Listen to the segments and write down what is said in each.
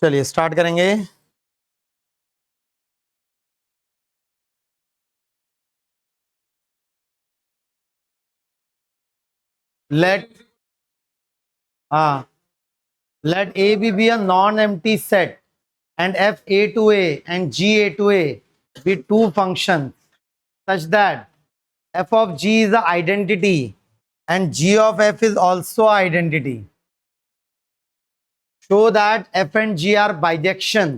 चलिए स्टार्ट करेंगे। Let let A be a non-empty set and f a to a and g a to a be two functions such that f of g is the identity and g of f is also identity. Show that f and g are bijection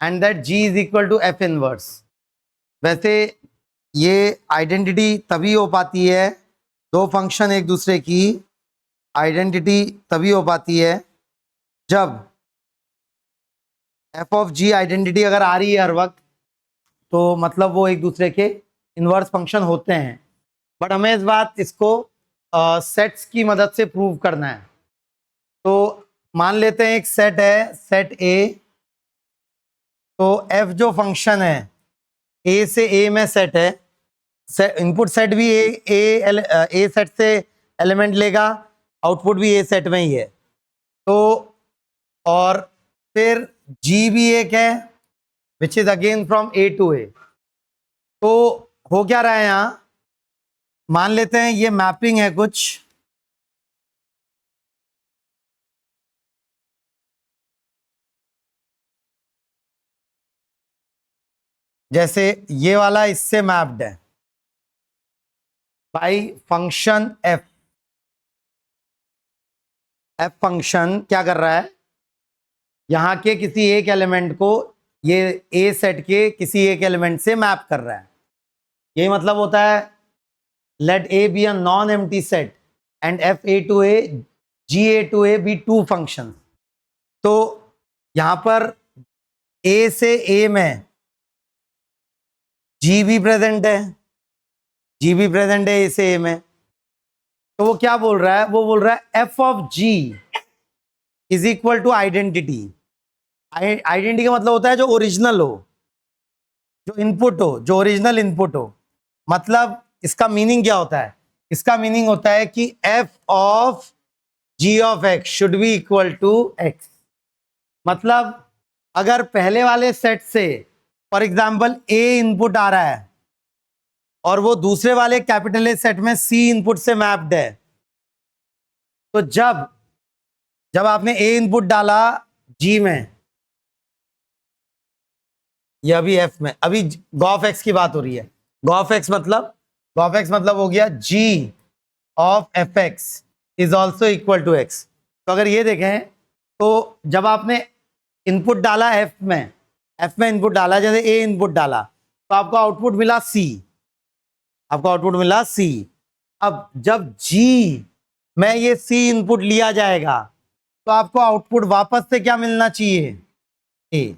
and that g is equal to f inverse. वैसे ये identity तभी हो पाती है, दो function एक दूसरे की आइडेंटिटी तभी हो पाती है जब एफ ऑफ जी आइडेंटिटी अगर आ रही है हर वक्त, तो मतलब वो एक दूसरे के इनवर्स फंक्शन होते हैं। बट हमें इस बात इसको सेट्स की मदद से प्रूव करना है। तो मान लेते हैं एक सेट है, सेट ए। तो एफ जो फंक्शन है ए से ए में सेट है, इनपुट सेट भी ए सेट से एलिमेंट लेगा, आउटपुट भी ए सेट में ही है। तो और फिर जी भी एक है which is again from A to A. तो हो क्या रहा है यहां, मान लेते हैं ये मैपिंग है कुछ, जैसे ये वाला इससे मैप्ड है by function F. F function क्या कर रहा है, यहां के किसी एक एलिमेंट को ये ए सेट के किसी एक एलिमेंट से मैप कर रहा है। यही मतलब होता है let A be a non empty set and f A to A g A to A be two function. तो यहां पर ए से ए में जी भी प्रेजेंट है, जी भी प्रेजेंट है ए से ए में। तो वो क्या बोल रहा है, वो बोल रहा है f of g is equal to identity. Identity का मतलब होता है जो ओरिजिनल हो, जो इनपुट हो, जो ओरिजिनल इनपुट हो। मतलब इसका मीनिंग क्या होता है, इसका मीनिंग होता है कि f of g of x should be equal to x. मतलब अगर पहले वाले सेट से फॉर एग्जाम्पल ए इनपुट आ रहा है और वो दूसरे वाले कैपिटल ए सेट में सी इनपुट से मैप्ड है, तो जब जब आपने ए इनपुट डाला जी में, ये अभी एफ में, अभी गॉफ एक्स की बात हो रही है। गॉफ एक्स मतलब हो गया G of F X is also equal to X. तो अगर ये देखें तो जब आपने इनपुट डाला एफ में इनपुट डाला, जैसे ए इनपुट डाला, तो आपको आउटपुट मिला सी, आपको आउटपुट मिला सी। अब जब जी में ये सी इनपुट लिया जाएगा तो आपको आउटपुट वापस से क्या मिलना चाहिए, ए।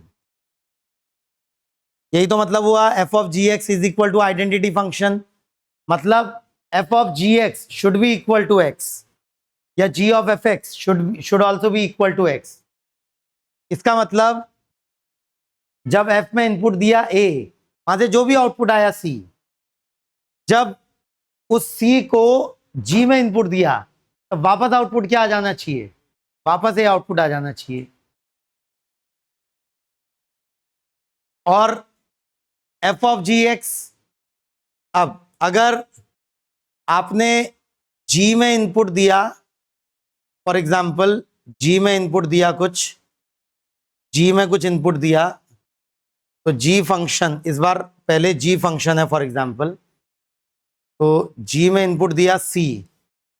यही तो मतलब हुआ F of ji X is equal to identity function. मतलब F of ji X should be equal to X या G of F X should also be equal to X. इसका मतलब जब एफ में इनपुट दिया ए, वहां से जो भी आउटपुट आया सी, जब उस सी को जी में इनपुट दिया तो वापस आउटपुट क्या आ जाना चाहिए, वापस ए आउटपुट आ जाना चाहिए। और एफ ऑफ जी एक्स, अब अगर आपने जी में इनपुट दिया, फॉर एग्जाम्पल जी में इनपुट दिया, कुछ जी में कुछ इनपुट दिया, तो जी फंक्शन, इस बार पहले जी फंक्शन है फॉर एग्जाम्पल, तो जी में इनपुट दिया सी,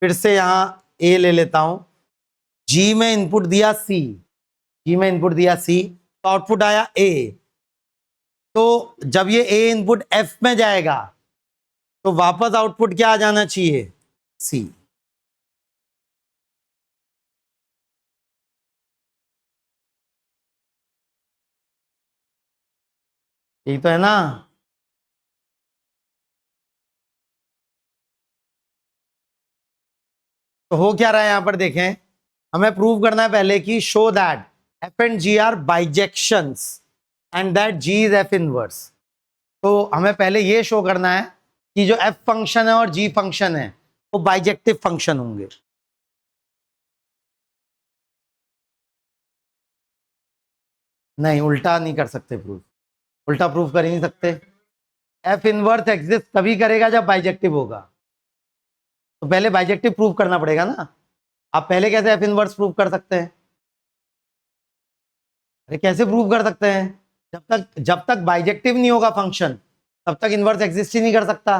फिर से यहां ए ले लेता हूं, जी में इनपुट दिया सी, जी में इनपुट दिया सी, तो आउटपुट आया ए। तो जब ये ए इनपुट एफ में जाएगा तो वापस आउटपुट क्या आ जाना चाहिए, सी। यही तो है ना। तो हो क्या रहा है यहां पर देखें, हमें प्रूव करना है पहले कि show that F and ji are bijections and that G is F inverse. तो हमें पहले ये शो करना है कि जो एफ फंक्शन है और जी फंक्शन है वो बाइजेक्टिव फंक्शन होंगे। नहीं, उल्टा नहीं कर सकते प्रूफ, उल्टा प्रूफ कर ही नहीं सकते। एफ इनवर्स एग्जिस्ट तभी करेगा जब बाइजेक्टिव होगा, तो पहले बाइजेक्टिव प्रूफ करना पड़ेगा ना। आप पहले कैसे एफ इनवर्स प्रूफ कर सकते हैं? अरे कैसे प्रूफ कर सकते हैं? जब तक बाइजेक्टिव नहीं होगा फंक्शन, तब तक इनवर्स एग्जिस्ट ही नहीं कर सकता।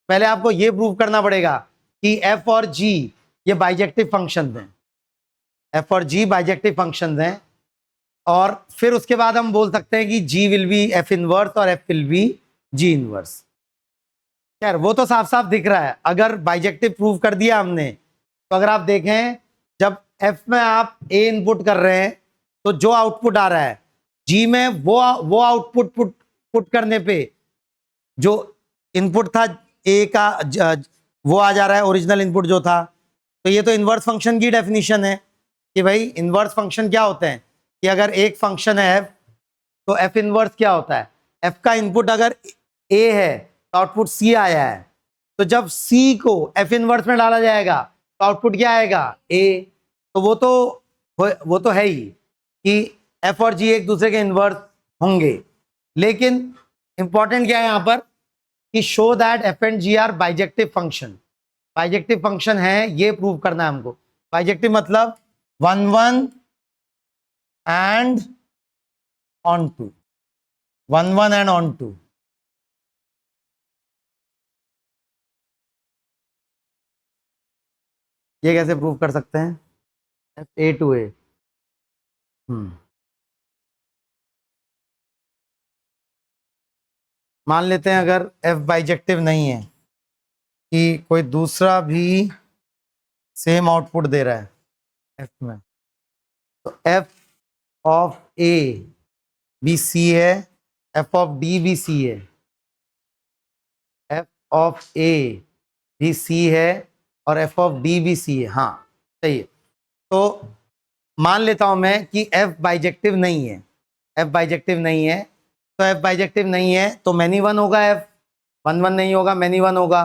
पहले आपको ये प्रूव करना पड़ेगा कि एफ और जी ये बाइजेक्टिव फंक्शन हैं, एफ और जी बाइजेक्टिव फंक्शन हैं, और फिर उसके बाद हम बोल सकते हैं कि जी विल बी एफ इनवर्स और F will be ji inverse. खैर वो तो साफ साफ दिख रहा है, अगर बाइजेक्टिव प्रूव कर दिया हमने, तो अगर आप देखें जब एफ में आप ए इनपुट कर रहे हैं तो जो आउटपुट आ रहा है जी में, वो आउटपुट पुट करने पे जो इनपुट था ए का वो आ जा रहा है, ओरिजिनल इनपुट जो था। तो ये तो इनवर्स फंक्शन की डेफिनेशन है कि भाई इनवर्स फंक्शन क्या होते हैं, कि अगर एक फंक्शन है एफ, तो एफ इनवर्स क्या होता है, एफ का इनपुट अगर ए है तो आउटपुट सी आया है, तो जब सी को एफ इनवर्स में डाला जाएगा तो आउटपुट क्या आएगा, ए। तो वो तो है ही कि एफ और जी एक दूसरे के इनवर्स होंगे, लेकिन इंपॉर्टेंट क्या है यहां पर कि show that F and ji are bijective function. Bijective function है ये प्रूव करना है हमको। बाइजेक्टिव मतलब 1 1 and onto, 1 1 and onto. ये कैसे प्रूव कर सकते हैं, एफ ए टू ए। मान लेते हैं अगर एफ बाइजेक्टिव नहीं है, कि कोई दूसरा भी सेम आउटपुट दे रहा है एफ में, तो f of A B C है, एफ ऑफ डी भी सी है, एफ ऑफ ए भी सी है और एफ ऑफ डी भी सी है। हाँ सही है। तो मान लेता हूं मैं कि एफ बाइजेक्टिव नहीं है, एफ बाइजेक्टिव नहीं है, तो एफ बाइजेक्टिव नहीं है तो मैनी वन होगा, एफ 1 1 नहीं होगा, मैनी वन होगा।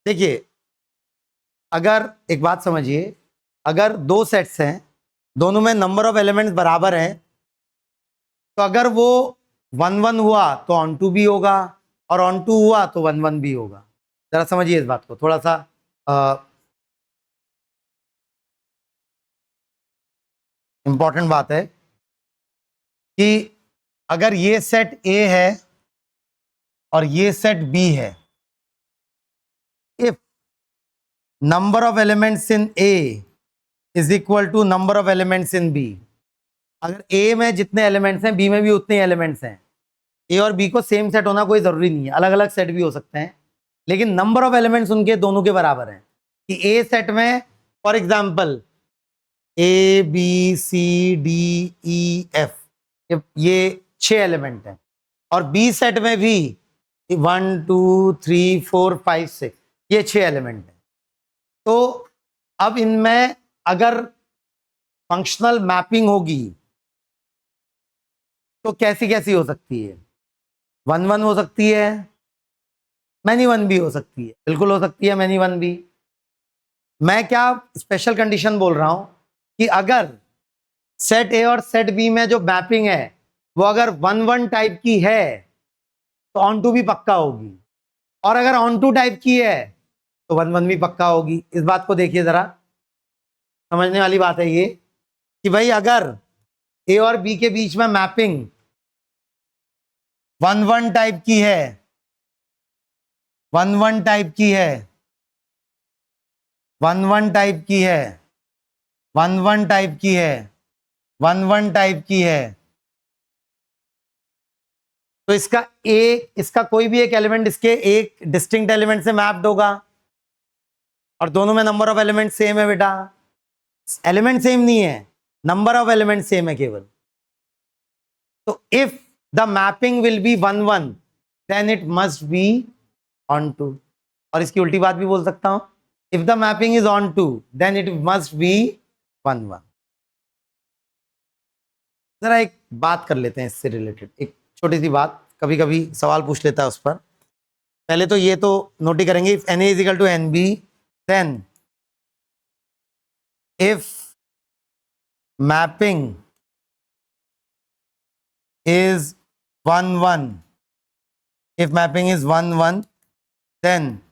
देखिए अगर एक बात समझिए, अगर दो सेट्स हैं, दोनों में नंबर ऑफ एलिमेंट्स बराबर हैं, तो अगर वो 1 1 हुआ तो ऑन टू भी होगा, और ऑन टू हुआ तो 1 1 भी होगा। जरा समझिए इस बात को, थोड़ा सा इंपॉर्टेंट बात है कि अगर ये सेट ए है और ये सेट बी है, if number of elements in A is equal to number of elements in B, अगर ए में जितने एलिमेंट्स हैं बी में भी उतने एलिमेंट्स हैं, ए और बी को सेम सेट होना कोई जरूरी नहीं है, अलग अलग सेट भी हो सकते हैं, लेकिन नंबर ऑफ एलिमेंट्स उनके दोनों के बराबर हैं। कि ए सेट में for example A B C D E F ये 6 एलिमेंट हैं, और बी सेट में भी 1 2 3 4 5 6 ये 6 एलिमेंट हैं। तो अब इनमें अगर फंक्शनल मैपिंग होगी तो कैसी कैसी हो सकती है, 1 1 हो सकती है, मैनी वन भी हो सकती है, बिल्कुल हो सकती है मैनी वन भी। मैं क्या स्पेशल कंडीशन बोल रहा हूं कि अगर सेट ए और सेट बी में जो मैपिंग है वो अगर 1 1 टाइप की है तो ऑन टू भी पक्का होगी, और अगर ऑन टू टाइप की है तो 1 1 भी पक्का होगी। इस बात को देखिए जरा, समझने वाली बात है ये कि भाई अगर ए और बी के बीच में मैपिंग 1 1 टाइप की है, 1 1 टाइप की है, 1 1 टाइप की है, 1 1 टाइप की है, 1 1 टाइप की है, तो इसका कोई भी एक एलिमेंट इसके एक डिस्टिंक्ट एलिमेंट से मैप्ड होगा, और दोनों में नंबर ऑफ एलिमेंट सेम है बेटा। एलिमेंट सेम नहीं है, नंबर ऑफ एलिमेंट सेम है केवल। तो if the mapping will be 1 1 then it must be onto. और इसकी उल्टी बात भी बोल सकता हूं, if the mapping is onto then it must be 1 1। जरा एक बात कर लेते हैं इससे रिलेटेड, एक छोटी सी बात, कभी कभी सवाल पूछ लेता है उस पर। पहले तो ये तो नोट ही करेंगे, if n A is equal to n B then if mapping is 1 1, if mapping is 1 1, then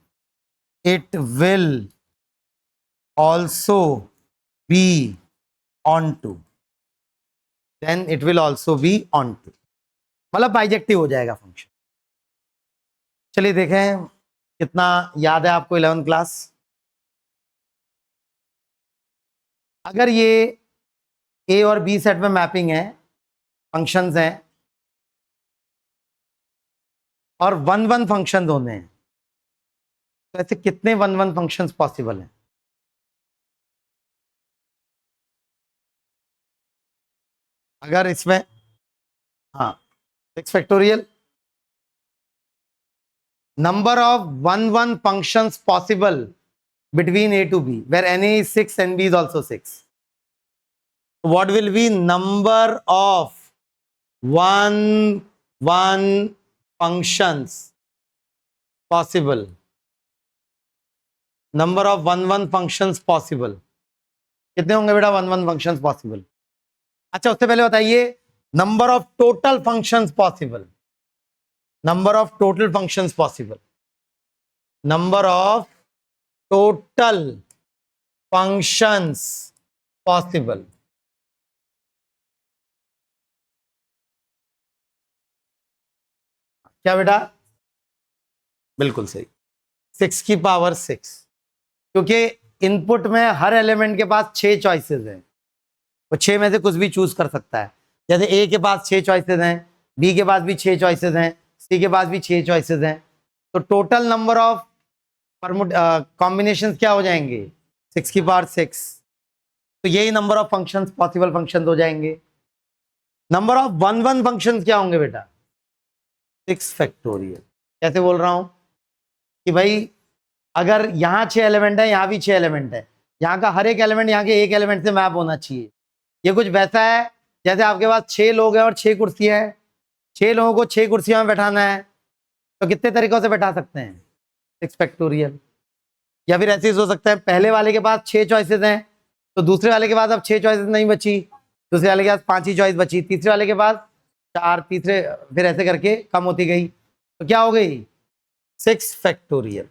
it will also be onto, then it will also be onto, मतलब बाइजेक्टिव हो जाएगा फंक्शन। चलिए देखें कितना याद है आपको 11th क्लास। अगर ये ए और बी सेट में मैपिंग है, फंक्शंस हैं और 1 1 फंक्शन होने हैं, तो ऐसे कितने 1 1 फंक्शंस पॉसिबल हैं? अगर इसमें हाँ 6 factorial, number of 1 1 functions possible between A to B, where NA is 6 and B is also 6. What will be number of 1 1 functions possible? Number of 1 1 functions possible कितने होंगे बेटा 1 1 functions possible? अच्छा उससे पहले बताइए number of total functions possible. Number of total functions possible. Number of total functions possible. क्या बेटा? बिल्कुल सही, 6 की पावर 6, क्योंकि इनपुट में हर एलिमेंट के पास 6 चॉइसेस हैं, वो 6 में से कुछ भी चूज कर सकता है। जैसे ए के पास 6 चॉइसेस हैं, बी के पास भी 6 चॉइसेस हैं, सी के पास भी 6 चॉइसेस हैं, तो टोटल नंबर ऑफ कॉम्बिनेशंस क्या हो जाएंगे? 6 की पावर 6, तो यही number of functions possible functions हो जाएंगे। नंबर ऑफ 1 1 फंक्शंस क्या होंगे बेटा? 6 फैक्टोरियल। कैसे बोल रहा हूं कि भाई अगर यहाँ 6 एलिमेंट है, यहाँ भी 6 एलिमेंट है, यहाँ का हर एक एलिमेंट यहाँ के एक एलिमेंट से मैप होना चाहिए। ये कुछ वैसा है जैसे आपके पास 6 लोग हैं और 6 कुर्सियां हैं, 6 लोगों को 6 कुर्सियों में बैठाना है, तो कितने तरीकों से बैठा सकते हैं? 6 फैक्टोरियल। या फिर ऐसे ही हो सकता है पहले वाले के पास 6 चॉइसेस हैं, तो दूसरे वाले के पास अब 6 चॉइसेस नहीं बची, दूसरे वाले के पास 5 ही चॉइस बची, तीसरे वाले के पास 4, तीसरे, फिर ऐसे करके कम होती गई, तो क्या हो गई? 6 फैक्टोरियल।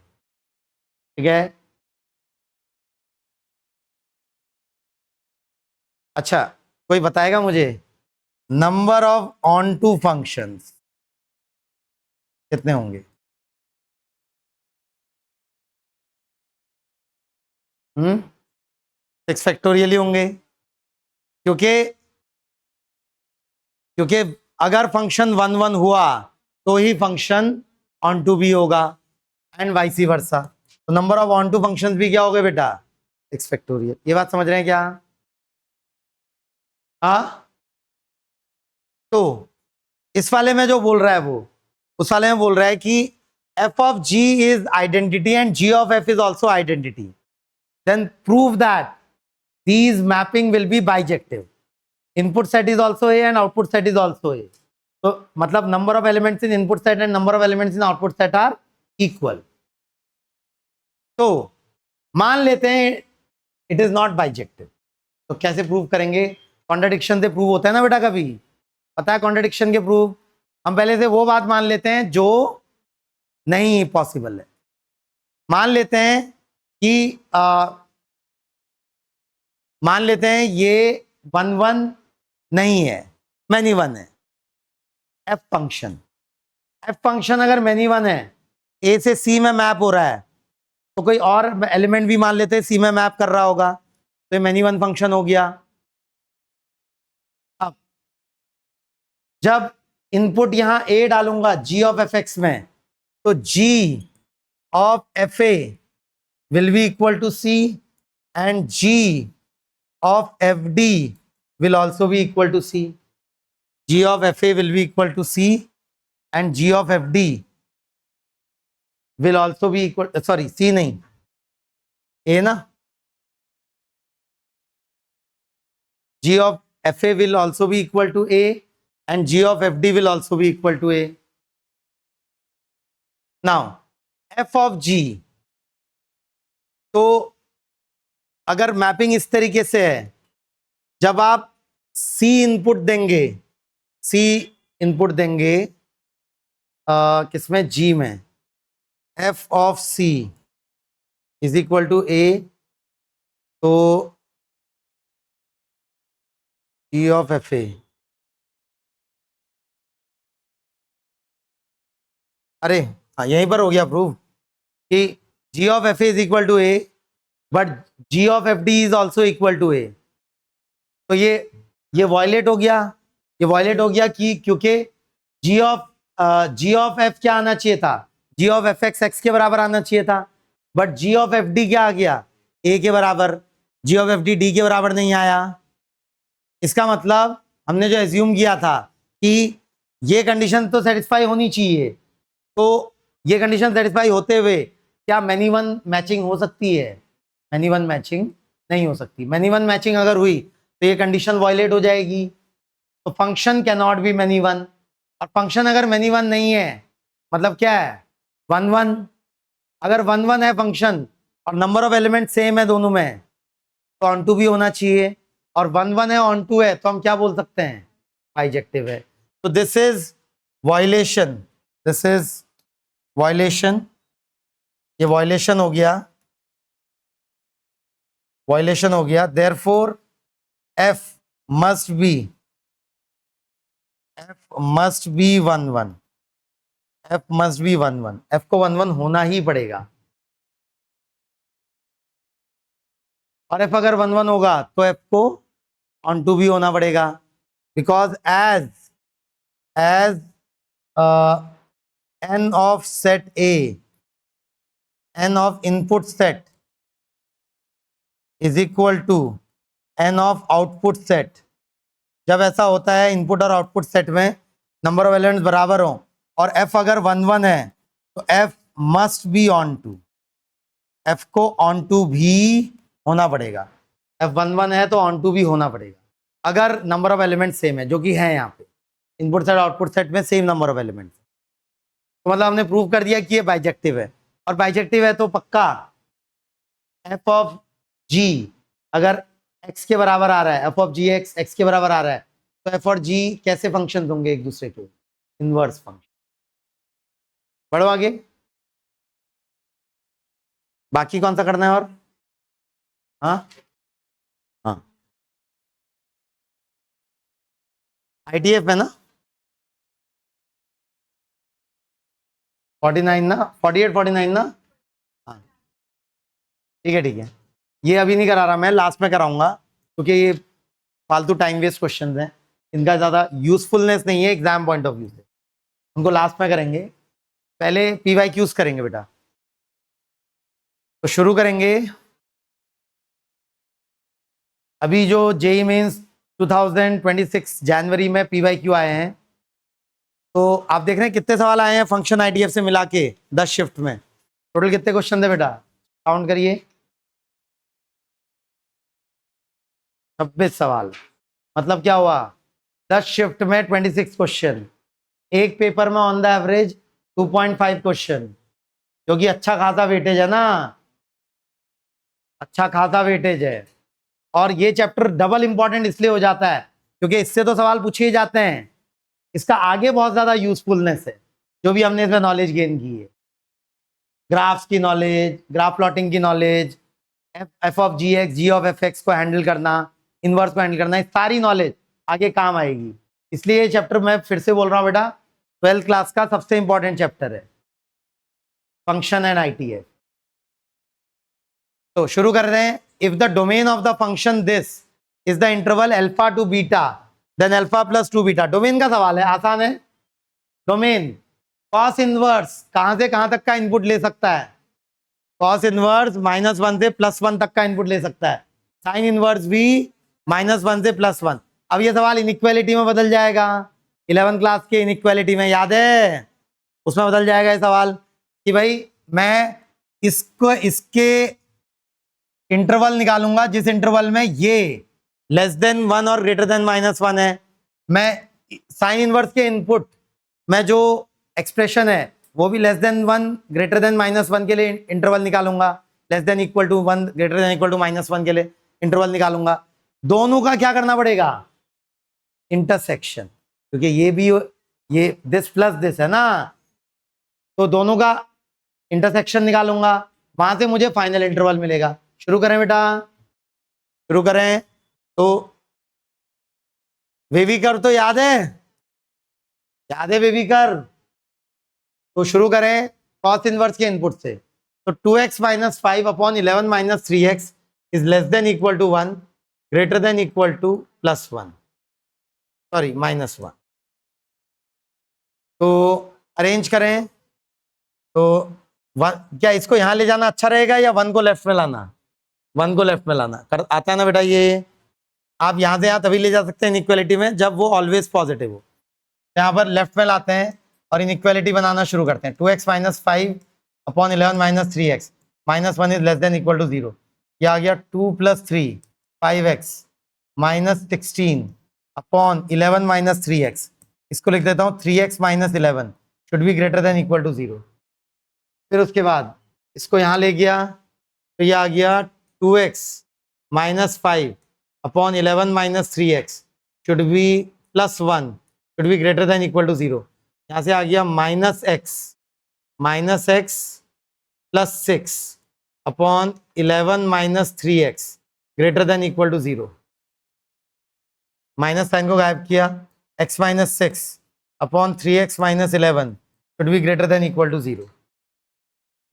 ठीक है, अच्छा कोई बताएगा मुझे number of on to functions कितने होंगे? 6 फैक्टोरियल ही होंगे, क्योंकि क्योंकि अगर फंक्शन 1 1 हुआ तो ही फंक्शन ऑन टू भी होगा एंड वाइस वर्सा। तो नंबर ऑफ ऑन टू फंक्शंस भी क्या हो गए बेटा? 6 फैक्टोरियल। ये बात समझ रहे हैं क्या? हाँ, तो इस वाले में जो बोल रहा है वो उस वाले में बोल रहा है कि f of g is identity and g of f is also identity, then prove that these mapping will be bijective. Input set is also a and output set is also a. तो मतलब number of elements in input set and number of elements in output set are equal. तो मान लेते हैं it is not bijective, तो कैसे prove करेंगे? Contradiction से प्रूव होता है ना बेटा, कभी पता है कॉन्ट्राडिक्शन के प्रूफ? हम पहले से वो बात मान लेते हैं जो नहीं पॉसिबल है। मान लेते हैं कि मान लेते हैं ये 1 1 नहीं है, मैनी 1 है। एफ फंक्शन अगर मैनी 1 है, ए से सी में मैप हो रहा है, तो कोई और एलिमेंट भी मान लेते हैं सी में मैप कर रहा होगा, तो ये मैनी 1 फंक्शन हो गया। अब जब इनपुट यहां ए डालूंगा जी ऑफ एफ एक्स में, तो G of F A will be equal to C and G of F D will also be equal to C. G of FA will be equal to C and G of FD will also be equal, sorry C नहीं, A ना, G of FA will also be equal to A and G of FD will also be equal to A. Now F of G, तो अगर mapping इस तरीके से है, जब आप C इनपुट देंगे, C इनपुट देंगे किसमें, जी में, F of C is equal to A, तो जी ऑफ एफ ए, अरे हाँ यहीं पर हो गया प्रूव कि G of F A is equal to A but ji of F D is also equal to A. तो ये वायलेट हो गया, ये वायलेट हो गया कि क्योंकि जी ऑफ एफ क्या आना चाहिए था, g of F x x के बराबर आना चाहिए था, but ji of F D क्या आ गया, ए के बराबर, जी ऑफ एफ डी के बराबर नहीं आया। इसका मतलब हमने जो एज्यूम किया था कि ये कंडीशन तो सेटिस्फाई होनी चाहिए, तो ये कंडीशन सेटिस्फाई होते हुए क्या मैनी वन मैचिंग हो सकती है, मैनी वन मैचिंग नहीं हो सकती। मैनी वन मैचिंग अगर हुई तो ये कंडीशन वायलेट हो जाएगी, तो function can not be many one. और फंक्शन अगर मैनी वन नहीं है मतलब क्या है, वन वन। अगर वन वन है फंक्शन और नंबर ऑफ एलिमेंट सेम है दोनों में, तो ऑन टू भी होना चाहिए, और वन वन है ऑन टू है, तो हम क्या बोल सकते हैं, बाइजेक्टिव है। तो this is violation, this is violation, ये वायलेशन हो गया, वायलेशन हो गया। Therefore F must B, F must B one one, F must B one one, F को वन वन होना ही पड़ेगा। और एफ अगर वन वन होगा तो एफ को ऑन टू भी होना पड़ेगा, because as n of set A, n of input set is equal to n of output set. जब ऐसा होता है इनपुट और आउटपुट सेट में नंबर ऑफ एलिमेंट्स बराबर हो और एफ अगर वन वन है तो f must be onto, f को ऑन टू भी होना पड़ेगा। एफ वन वन है तो ऑन टू भी होना पड़ेगा अगर नंबर ऑफ एलिमेंट सेम है, जो कि है यहाँ पे इनपुट सेट आउटपुट सेट में सेम नंबर ऑफ एलिमेंट्स। तो मतलब हमने प्रूव कर दिया कि ये बाइजेक्टिव है, और बाइजेक्टिव है तो पक्का एफ ऑफ जी अगर एक्स के बराबर आ रहा है, f of ji x x के बराबर आ रहा है, तो एफ और जी कैसे फंक्शन होंगे एक दूसरे के, इनवर्स फंक्शन। बढ़ो आगे, बाकी कौन सा करना है और, हाँ हाँ आईटीएफ है ना, 49 ना, 48 49 ना, हाँ ठीक है ठीक है। ये अभी नहीं करा रहा मैं, लास्ट में कराऊंगा, क्योंकि ये फालतू टाइम वेस्ट क्वेश्चंस हैं, इनका ज़्यादा यूजफुलनेस नहीं है एग्जाम पॉइंट ऑफ व्यू से, उनको लास्ट में करेंगे। पहले PYQs करेंगे बेटा। तो शुरू करेंगे अभी जो जेई मेंस 2026 जनवरी में PYQ आए हैं, तो आप देख रहे हैं कितने सवाल आए हैं फंक्शन आईटीएफ से मिला के 10 शिफ्ट में। टोटल कितने क्वेश्चन थे बेटा, काउंट करिए, 26 सवाल। मतलब क्या हुआ, 10 शिफ्ट में 26 क्वेश्चन, एक पेपर में ऑन द एवरेज 2.5 क्वेश्चन, जो कि अच्छा खासा वेटेज है ना, अच्छा खासा वेटेज है। और ये चैप्टर डबल इंपॉर्टेंट इसलिए हो जाता है क्योंकि इससे तो सवाल पूछे ही जाते हैं, इसका आगे बहुत ज्यादा यूजफुलनेस है जो भी हमने इसमें नॉलेज गेन की है, ग्राफ्स की नॉलेज, ग्राफ प्लॉटिंग की knowledge, f of ji x g of F x को हैंडल करना, इनवर्स को हैंडल करना, ये सारी नॉलेज आगे काम आएगी। इसलिए ये चैप्टर मैं फिर से बोल रहा हूँ बेटा, 12th क्लास का सबसे इंपॉर्टेंट चैप्टर है फंक्शन एंड आईटीएफ। तो शुरू कर रहे हैं। If the domain of the function this is the interval alpha to beta then alpha plus two beta. Domain का सवाल है, आसान है। डोमेन कॉस इनवर्स कहां से कहां तक का इनपुट ले सकता है, कॉस इनवर्स -1 से +1 तक का इनपुट ले सकता है, साइन इनवर्स भी -1 से +1। अब ये सवाल इनइक्वालिटी में बदल जाएगा, 11th क्लास के इनइक्वालिटी में याद है, उसमें बदल जाएगा ये सवाल कि भाई मैं इसको इसके इंटरवल निकालूंगा जिस इंटरवल में ये <1 और greater है। मैं साइन इनवर्स के इनपुट में जो एक्सप्रेशन है वो भी <1 greater than -1 के लिए इंटरवल निकालूंगा, <=1 greater than -1 के लिए इंटरवल निकालूंगा। दोनों का क्या करना पड़ेगा, इंटरसेक्शन, क्योंकि ये भी ये दिस प्लस दिस है ना, तो दोनों का इंटरसेक्शन निकालूंगा, वहां से मुझे फाइनल इंटरवल मिलेगा। शुरू करें बेटा, शुरू करें। तो वेवी कर्व तो याद है, याद है वेवी कर्व? तो शुरू करें कॉस इनवर्स के इनपुट से। तो 2x minus 5/11 minus 3x is less than equal to 1, greater than equal to +1, sorry -1। तो अरेंज करें। तो क्या इसको यहां ले जाना अच्छा रहेगा या 1 को लेफ्ट में लाना? 1 को लेफ्ट में लाना आता है ना बेटा। ये आप यहां से यहां तभी ले जा सकते हैं इनइक्वालिटी में जब वो ऑलवेज पॉजिटिव हो। यहाँ पर लेफ्ट में लाते हैं और इनइक्वालिटी बनाना शुरू करते हैं। 2x minus 5/11 minus 3x -1 is less than equal to 0। यह आ गया 2 + 3 5x माइनस 16/11 माइनस 3x। इसको लिख देता हूँ 3x minus 11 should be greater than equal to 0। फिर उसके बाद इसको यहाँ ले गया तो यह आ गया 2x minus 5/11 minus 3x should be +1 should be greater than equal to 0। यहाँ से आ गया -x plus 6/11 minus 3x greater than equal to 0। Minus sign को गायब किया, x minus 6/3x minus 11 should be greater than equal to 0।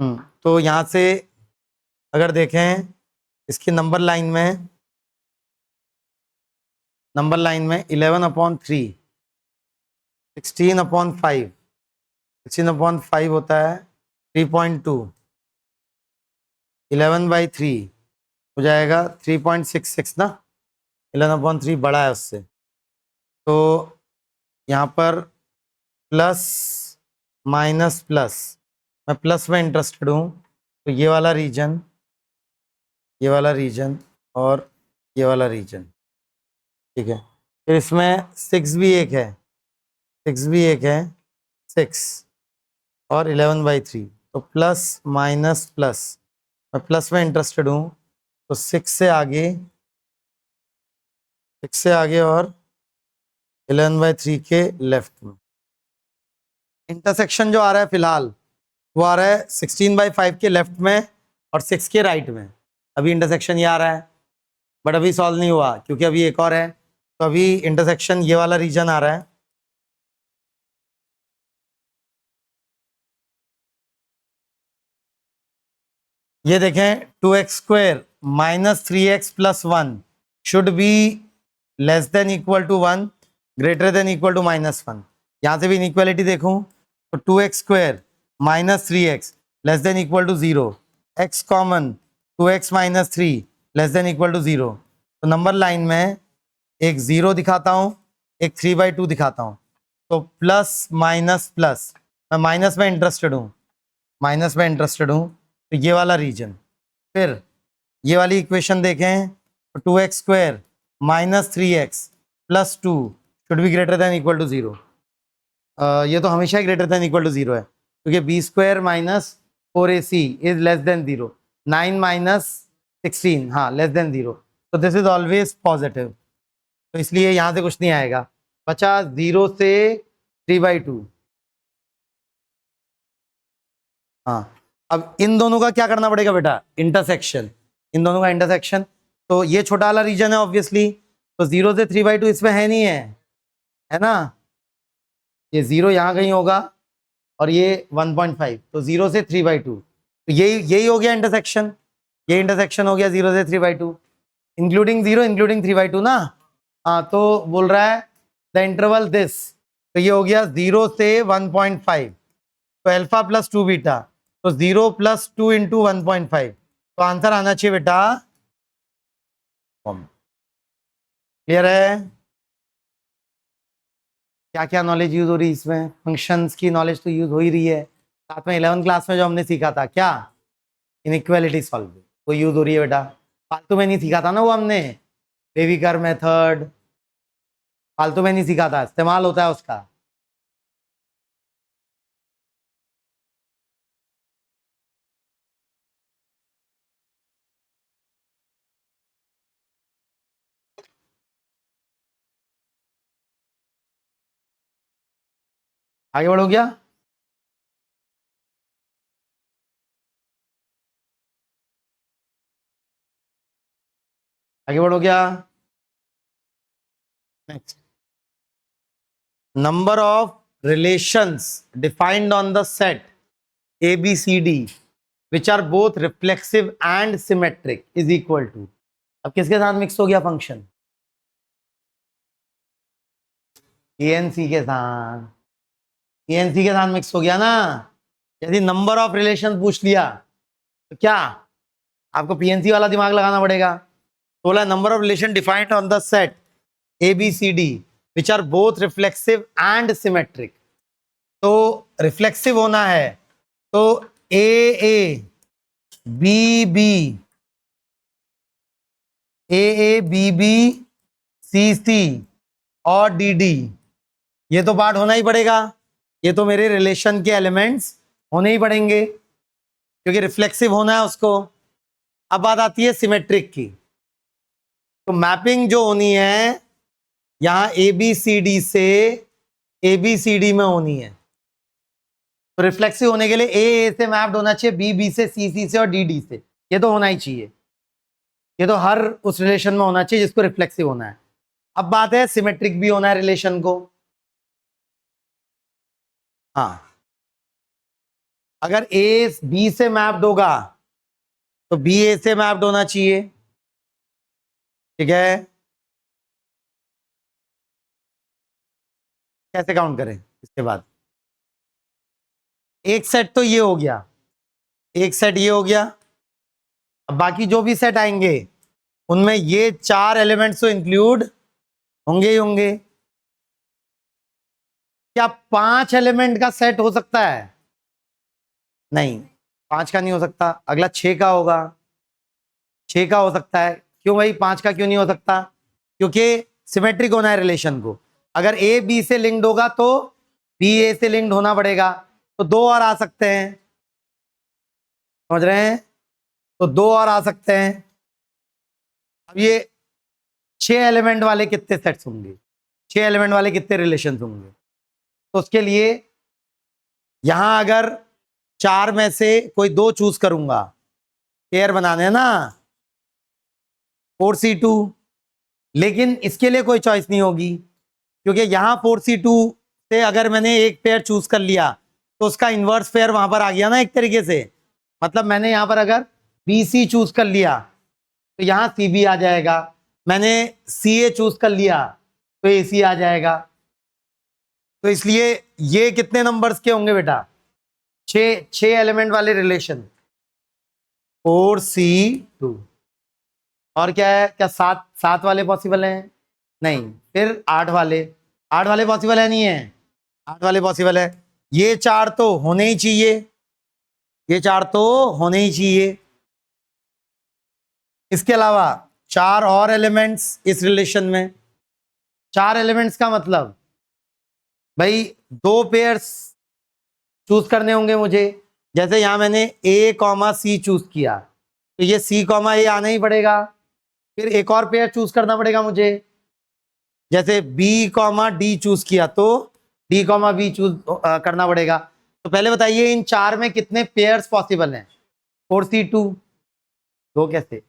तो यहाँ से अगर देखें इसकी नंबर लाइन में 11/3 16/5 16/5 होता है 3.2, 11/3 हो जाएगा 3.66 ना, 11/3 बड़ा है उससे। तो यहाँ पर प्लस माइनस प्लस, मैं प्लस में इंटरेस्टेड हूँ, तो ये वाला रीजन, ये वाला रीजन और ये वाला रीजन, ठीक है। फिर इसमें 6 भी एक है, 6 भी एक है, 6 और 11/3, तो प्लस माइनस प्लस, मैं प्लस में इंटरेस्टेड हूँ, तो 6 से आगे, 6 से आगे और 11/3 के लेफ्ट में इंटरसेक्शन जो आ रहा है फिलहाल वो आ रहा है 16/5 के लेफ्ट में और 6 के राइट में। अभी इंटरसेक्शन ये आ रहा है, बट अभी सॉल्व नहीं हुआ क्योंकि अभी एक और है। तो अभी इंटरसेक्शन ये वाला रीजन आ रहा है, ये देखें 2x² minus 3x plus 1 should be less than equal to 1 greater than equal to -1। यहाँ से भी इनइक्वालिटी देखूं तो 2x² minus 3x less than equal to 0, x common 2x minus 3 less than equal to 0। तो नंबर लाइन में एक 0 दिखाता हूँ, एक 3/2 दिखाता हूँ। तो प्लस माइनस प्लस, मैं माइनस में इंटरेस्टेड हूँ, माइनस में इंटरेस्टेड हूँ, तो ये वाला रीजन। फिर ये वाली इक्वेशन देखें तो 2x² minus 3x plus 2 should be greater than equal to 0। ये तो हमेशा ही ग्रेटर देन इक्वल टू 0 है क्योंकि b² minus 4ac is less than 0, 9 minus 16 हाँ लेस देन 0, तो दिस इज ऑलवेज पॉजिटिव, तो इसलिए यहाँ से कुछ नहीं आएगा। बचा 0 से 3/2। हाँ, अब इन दोनों का क्या करना पड़ेगा बेटा? इंटरसेक्शन, इन दोनों का इंटरसेक्शन। तो ये छोटा वाला रीजन है ऑब्वियसली, तो 0 से 3/2 इसमें है नहीं है ना, ये 0 यहाँ कहीं होगा और ये 1.5, तो 0 से 3/2, तो यही हो गया इंटरसेक्शन, ये इंटरसेक्शन हो गया 0 से 3/2 इंक्लूडिंग 0 इंक्लूडिंग 3/2 ना। हाँ, तो बोल रहा है द इंटरवल दिस, तो ये हो गया 0 से 1.5, तो अल्फा प्लस 2 बीटा, तो 0 + 2 × 1.5, तो आंसर आना चाहिए बेटा। क्लियर है? क्या क्या नॉलेज यूज हो रही है इसमें? फंक्शंस की नॉलेज तो यूज हो ही रही है, साथ में 11th क्लास में जो हमने सीखा था क्या, इनइक्वालिटी सॉल्व, वो यूज हो रही है बेटा। फालतू में नहीं सीखा था ना वो हमने, बेविकर मेथड फालतू में नहीं सीखा था, इस्तेमाल होता है उसका। आगे बढ़ो क्या? आगे बढ़ो क्या? Next, number of relations defined on the set ABCD which are both reflexive and symmetric is equal to, अब किसके साथ मिक्स हो गया फंक्शन? एएनसी के साथ, एएनसी के साथ मिक्स हो गया ना। यदि नंबर ऑफ रिलेशन पूछ लिया तो क्या आपको पीएनसी वाला दिमाग लगाना पड़ेगा। तो बोला number of relation defined on the set ABCD which are both reflexive and symmetric. तो रिफ्लेक्सिव होना है तो A B B, A B B, C C और डी डी, ये तो पार्ट होना ही पड़ेगा। ये तो मेरे रिलेशन के एलिमेंट्स होने ही पड़ेंगे क्योंकि रिफ्लेक्सिव होना है उसको। अब बात आती है सिमेट्रिक की। तो मैपिंग जो होनी है यहां ABCD से ABCD में होनी है। तो रिफ्लेक्सिव होने के लिए ए से मैप्ड होना चाहिए, बी से, सी से और डी से। ये तो होना ही चाहिए, ये तो हर उस रिलेशन में होना चाहिए जिसको रिफ्लेक्सिव होना है। अब बात है सिमेट्रिक भी होना है रिलेशन को। हाँ, अगर ए बी से मैप्ड होगा तो बी ए से मैप्ड होना चाहिए, ठीक है। कैसे काउंट करें इसके बाद? एक सेट तो ये हो गया, एक सेट ये हो गया। अब बाकी जो भी सेट आएंगे उनमें ये 4 एलिमेंट्स तो इंक्लूड होंगे ही होंगे। क्या 5 एलिमेंट का सेट हो सकता है? नहीं, 5 का नहीं हो सकता। अगला 6 का होगा, 6 का हो सकता है। क्यों भाई 5 का क्यों नहीं हो सकता? क्योंकि सिमेट्रिक होना है रिलेशन को। अगर ए बी से लिंक्ड होगा तो बी ए से लिंक्ड होना पड़ेगा। तो 2 और आ सकते हैं, समझ रहे हैं? तो 2 और आ सकते हैं। अब ये 6 एलिमेंट वाले कितने सेट्स होंगे, 6 एलिमेंट वाले कितने रिलेशन होंगे? तो उसके लिए यहां अगर 4 में से कोई 2 चूज करूंगा, पेयर बनाने हैं ना, 4C2, लेकिन इसके लिए कोई चॉइस नहीं होगी क्योंकि यहां 4C2 से अगर मैंने एक पेयर चूज कर लिया तो उसका इनवर्स पेयर वहां पर आ गया ना एक तरीके से। मतलब मैंने यहां पर अगर BC चूज कर लिया तो यहां CB आ जाएगा, मैंने CA चूज कर लिया तो AC आ जाएगा। तो इसलिए ये कितने नंबर्स के होंगे बेटा? 6 एलिमेंट वाले रिलेशन, 4C2। और क्या है, क्या 7 वाले पॉसिबल हैं? नहीं, फिर 8 वाले पॉसिबल है नहीं है? 8 वाले पॉसिबल है। ये 4 तो होने ही चाहिए, ये 4 तो होने ही चाहिए। इसके अलावा 4 और एलिमेंट्स इस रिलेशन में। 4 एलिमेंट्स का मतलब भाई 2 पेयर्स चूज करने होंगे मुझे। जैसे यहां मैंने A, C चूज किया तो ये C, A आना ही पड़ेगा। फिर एक और पेयर चूज करना पड़ेगा मुझे, जैसे B, D चूज किया तो D, B चूज करना पड़ेगा। तो पहले बताइए इन 4 में कितने पेयर्स पॉसिबल हैं? 4C2, 2 कैसे?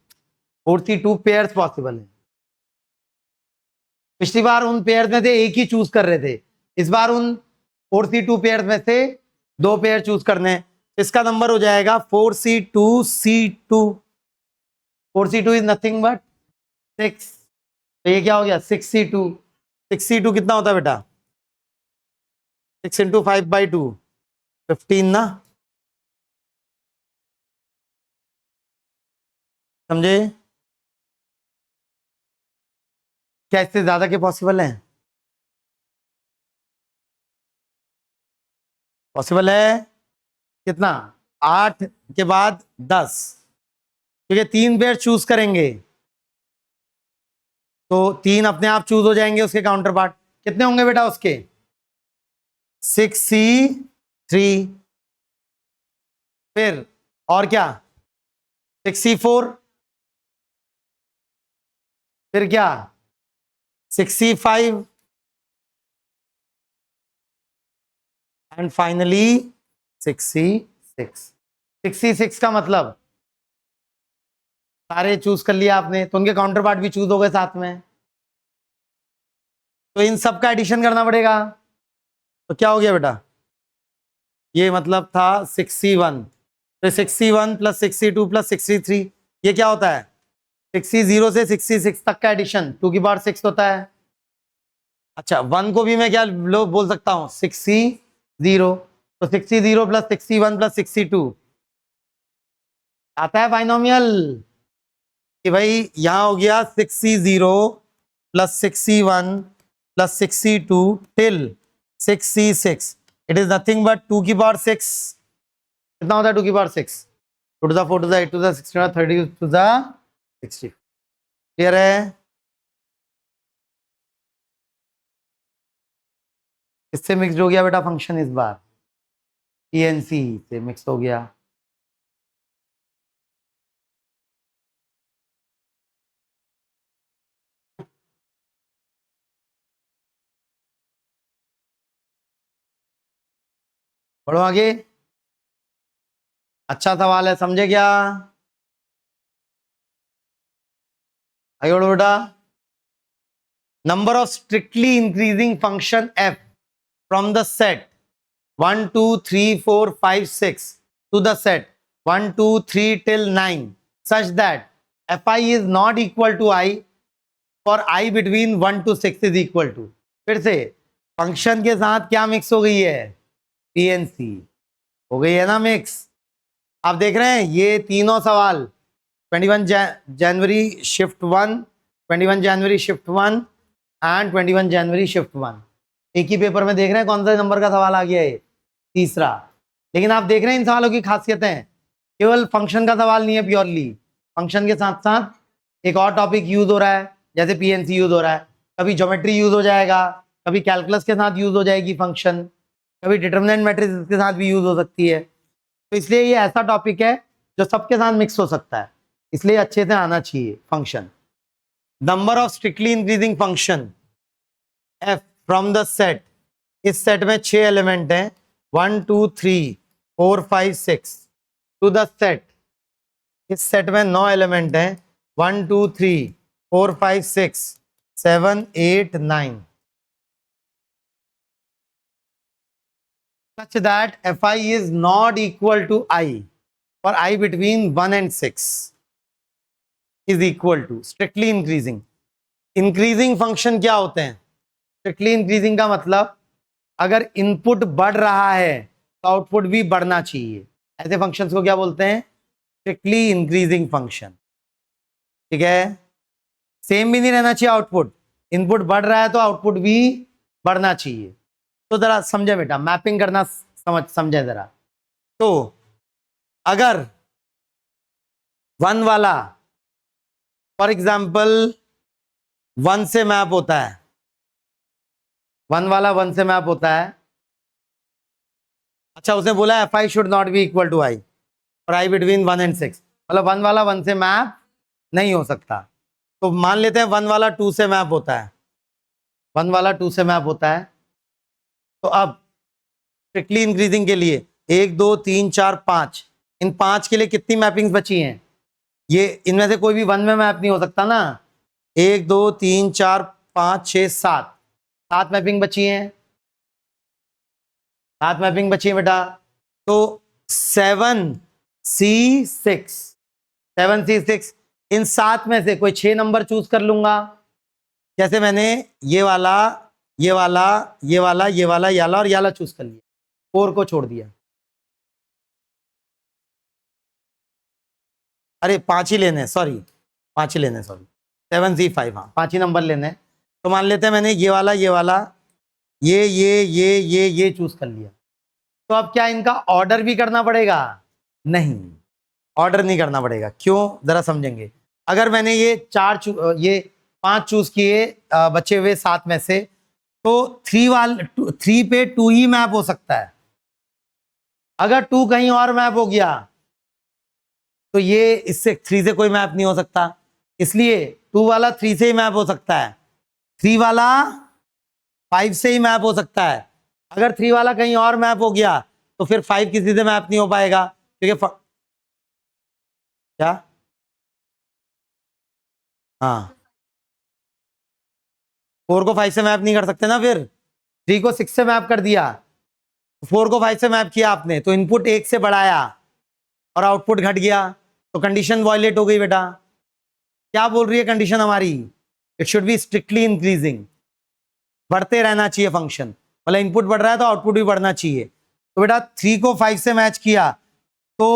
4C2 पेयर्स पॉसिबल है। पिछली बार उन पेयर्स में से एक ही चूज कर रहे थे, इस बार उन 4C2 पेयर्स में से 2 पेयर चूज करने हैं। इसका नंबर हो जाएगा 4C2C2। 4C2 is nothing but 6। तो ये क्या हो गया 6C2। 6C2 कितना होता है बेटा? 6 इंटू 5/2, 15 ना, समझे? क्या इससे ज्यादा के पॉसिबल है? पॉसिबल है कितना? 8 के बाद 10, क्योंकि 3 पेयर चूज करेंगे तो 3 अपने आप चूज हो जाएंगे उसके काउंटर पार्ट। कितने होंगे बेटा उसके? 6C3, फिर और क्या 6C4, फिर क्या 6C5, एंड फाइनली 66। 66 का मतलब सारे चूज कर लिया आपने, तो उनके काउंटर पार्ट भी चूज हो गए साथ में, तो इन सब का एडिशन करना पड़ेगा। तो क्या हो गया बेटा, ये मतलब था 61, तो 61 प्लस 62 प्लस 63, ये क्या होता है 60 से 66 तक का एडिशन 2 की पावर 6 होता है। अच्छा 1 को भी मैं क्या बोल सकता हूँ 60, तो 60 प्लस 61 प्लस 62 आता है बाइनोमियल कि भाई यहां हो गया 60 plus 61 plus 62 till 66, it is nothing but 2 की पावर 6। कितना होता है 2 की power 6, 2 to the 4 to the 8 to the 16 30 to the 60। Clear है? इससे मिक्स हो गया बेटा फंक्शन, इस बार पीएनसी से मिक्स हो गया। बढ़ो आगे, अच्छा सवाल है, समझे क्या? आगे बढ़ो बेटा। Number of strictly increasing function F from the set 1 2 3 4 5 6 to the set 1 2 3 till 9 such that fi is not equal to I for I between 1 to 6 is equal to। फिर से फंक्शन के साथ क्या मिक्स हो गई है, पीएनसी हो गई है ना मिक्स। आप देख रहे हैं ये तीनों सवाल 21 जनवरी शिफ्ट 1, 21 जनवरी शिफ्ट 1 एंड 21 जनवरी शिफ्ट 1, एक ही पेपर में देख रहे हैं कौन सा नंबर का सवाल आ गया है, तीसरा। लेकिन आप देख रहे हैं इन सवालों की खासियतें, केवल फंक्शन का सवाल नहीं है प्योरली, फंक्शन के साथ साथ एक और टॉपिक यूज हो रहा है, जैसे पीएनसी यूज हो रहा है, कभी ज्योमेट्री यूज हो जाएगा, कभी कैलकुलस के साथ यूज हो जाएगी फंक्शन, कभी डिटरमिनेंट मैट्रिक्स के साथ भी यूज हो सकती है। तो इसलिए ये ऐसा टॉपिक है जो सबके साथ मिक्स हो सकता है, इसलिए अच्छे से आना चाहिए function. Number of strictly increasing function F from the set, इस सेट में 6 एलिमेंट हैं 1 2 3 4 5 6 टू द सेट, इस सेट में 9 एलिमेंट हैं 1 2 3 4 5 6 7 8 9 such that fi is not equal to I for I between 1 and 6 is equal to strictly increasing। Increasing function क्या होते हैं, strictly increasing का मतलब अगर इनपुट बढ़ रहा है तो आउटपुट भी बढ़ना चाहिए, ऐसे फंक्शंस को क्या बोलते हैं, स्ट्रिक्टली इंक्रीजिंग फंक्शन। ठीक है, सेम भी नहीं रहना चाहिए आउटपुट, इनपुट बढ़ रहा है तो आउटपुट भी बढ़ना चाहिए। तो जरा समझे बेटा, मैपिंग करना समझे जरा। तो अगर 1 वाला फॉर एग्जाम्पल 1 से मैप होता है, 1 वाला 1 से मैप होता है, अच्छा उसने बोला fi should not be equal to I और I बिटवीन 1 and 6, मतलब 1 वाला 1 से मैप नहीं हो सकता। तो मान लेते हैं 1 वाला 2 से मैप होता है, 1 वाला 2 से मैप होता है, तो अब स्ट्रिक्टली इंक्रीजिंग के लिए 1 2 3 4 5, इन 5 के लिए कितनी मैपिंग्स बची हैं, ये इनमें से कोई भी 1 में मैप नहीं हो सकता ना, 1 2 3 4 5 6 7 मैपिंग बची हैं, 7 मैपिंग बची है बेटा। तो 7C6 इन 7 में से कोई 6 नंबर चूज कर लूंगा, जैसे मैंने ये वाला ये वाला ये वाला ये वाला ये वाला और ये वाला चूज कर लिया, 4 को छोड़ दिया। अरे 5 ही लेने, सॉरी 5 ही लेने, सॉरी 7C5, हाँ 5 ही नंबर लेने। तो मान लेते हैं मैंने ये वाला ये वाला ये चूज कर लिया, तो अब क्या इनका ऑर्डर भी करना पड़ेगा, नहीं ऑर्डर नहीं करना पड़ेगा, क्यों जरा समझेंगे। अगर मैंने ये 5 चूज किए बचे हुए 7 में से, तो 3 पे 2 ही मैप हो सकता है, अगर 2 कहीं और मैप हो गया तो ये इससे 3 से कोई मैप नहीं हो सकता, इसलिए 2 वाला 3 से ही मैप हो सकता है, 3 वाला 5 से ही मैप हो सकता है, अगर 3 वाला कहीं और मैप हो गया तो फिर 5 किसी से मैप नहीं हो पाएगा, क्योंकि क्या, हाँ 4 को 5 से मैप नहीं कर सकते ना, फिर 3 को 6 से मैप कर दिया, 4 को 5 से मैप किया आपने, तो इनपुट 1 से बढ़ाया और आउटपुट घट गया, तो कंडीशन वॉयलेट हो गई बेटा। क्या बोल रही है कंडीशन हमारी? It should be strictly increasing, बढ़ते रहना चाहिए फंक्शन, मतलब इनपुट बढ़ रहा है तो आउटपुट भी बढ़ना चाहिए। तो बेटा 3 को 5 से मैच किया तो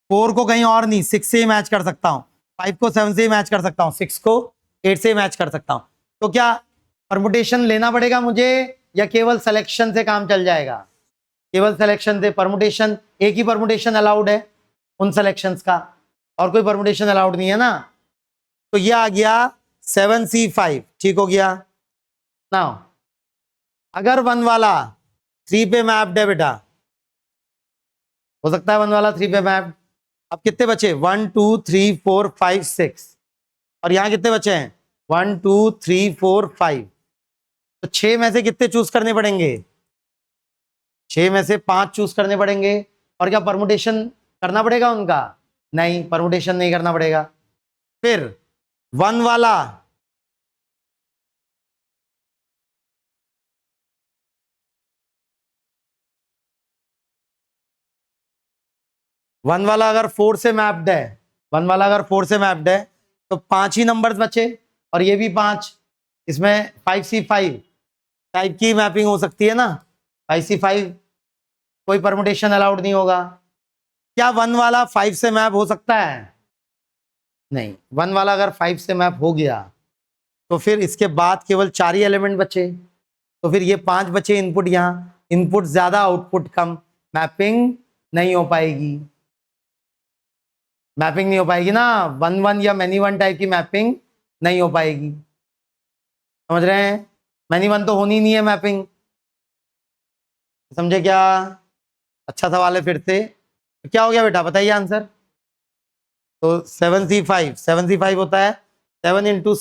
4 को कहीं और नहीं 6 से ही मैच कर सकता हूं, 5 को 7 से ही मैच कर सकता हूं, 6 को 8 से ही मैच कर सकता हूं। तो क्या परमुटेशन लेना पड़ेगा मुझे या केवल सिलेक्शन से काम चल जाएगा? केवल सिलेक्शन से। परमुटेशन, एक ही परमुटेशन अलाउड है उन सिलेक्शंस का, और कोई परमुटेशन अलाउड नहीं है ना। तो ये आ गया 7C5, ठीक हो गया। नाउ अगर 1 वाला 3 पे मैप्ड है बेटा, हो सकता है 1 वाला 3 पे मैप्ड। अब कितने बचे? 1 2 3 4 5 6, और यहां कितने बचे हैं? 1 2 3 4 5। तो 6 में से कितने चूज करने पड़ेंगे? 6 में से 5 चूज करने पड़ेंगे। और क्या परमुटेशन करना पड़ेगा उनका? नहीं, परमुटेशन नहीं करना पड़ेगा। फिर 1 वाला 1 वाला अगर 4 से मैप्ड है, 1 वाला अगर 4 से मैप्ड है तो 5 ही नंबर्स बचे, और ये भी 5, इसमें 5C5 टाइप की मैपिंग हो सकती है ना। 5C5 कोई परमुटेशन अलाउड नहीं होगा। क्या 1 वाला 5 से मैप हो सकता है? नहीं, 1 वाला अगर 5 से मैप हो गया तो फिर इसके बाद केवल 4 ही एलिमेंट बचे, तो फिर ये 5 बचे इनपुट, यहाँ इनपुट ज्यादा आउटपुट कम, मैपिंग नहीं हो पाएगी। मैपिंग नहीं हो पाएगी ना, 1 1 या मैनी 1 टाइप की मैपिंग नहीं हो पाएगी, समझ रहे हैं? मैनी 1 तो होनी नहीं है मैपिंग, समझे क्या? अच्छा सवाल है फिर से। क्या हो गया बेटा, बताइए आंसर। तो 7C5 होता है 7 ×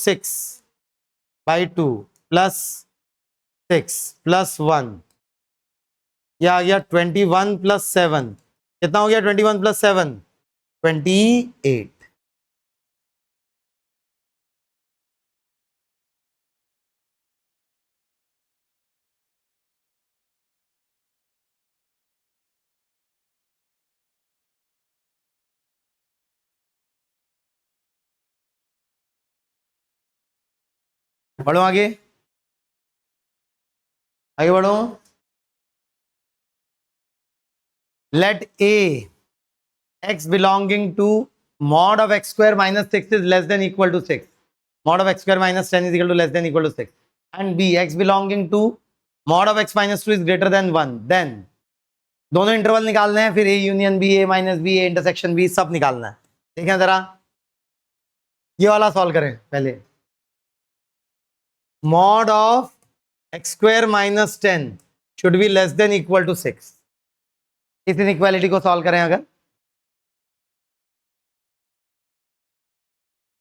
6/2 प्लस 6 प्लस 1, यह आ गया 21 + 7। कितना हो गया 21 + 7? 28। बढ़ो आगे, आगे बढ़ो। Let a x belonging to mod of x square minus 6 is less than equal to 6, mod of x square minus 10 is equal to less than equal to 6, and b x belonging to mod of x minus 2 is greater than 1, then दोनों interval निकालने हैं, फिर a union b, a minus b, a intersection b, सब निकालना है। देखें जरा, ये वाला सॉल्व करें पहले। mod of x square minus 10 should be less than equal to 6। इस इनइक्वालिटी को सॉल्व करें अगर,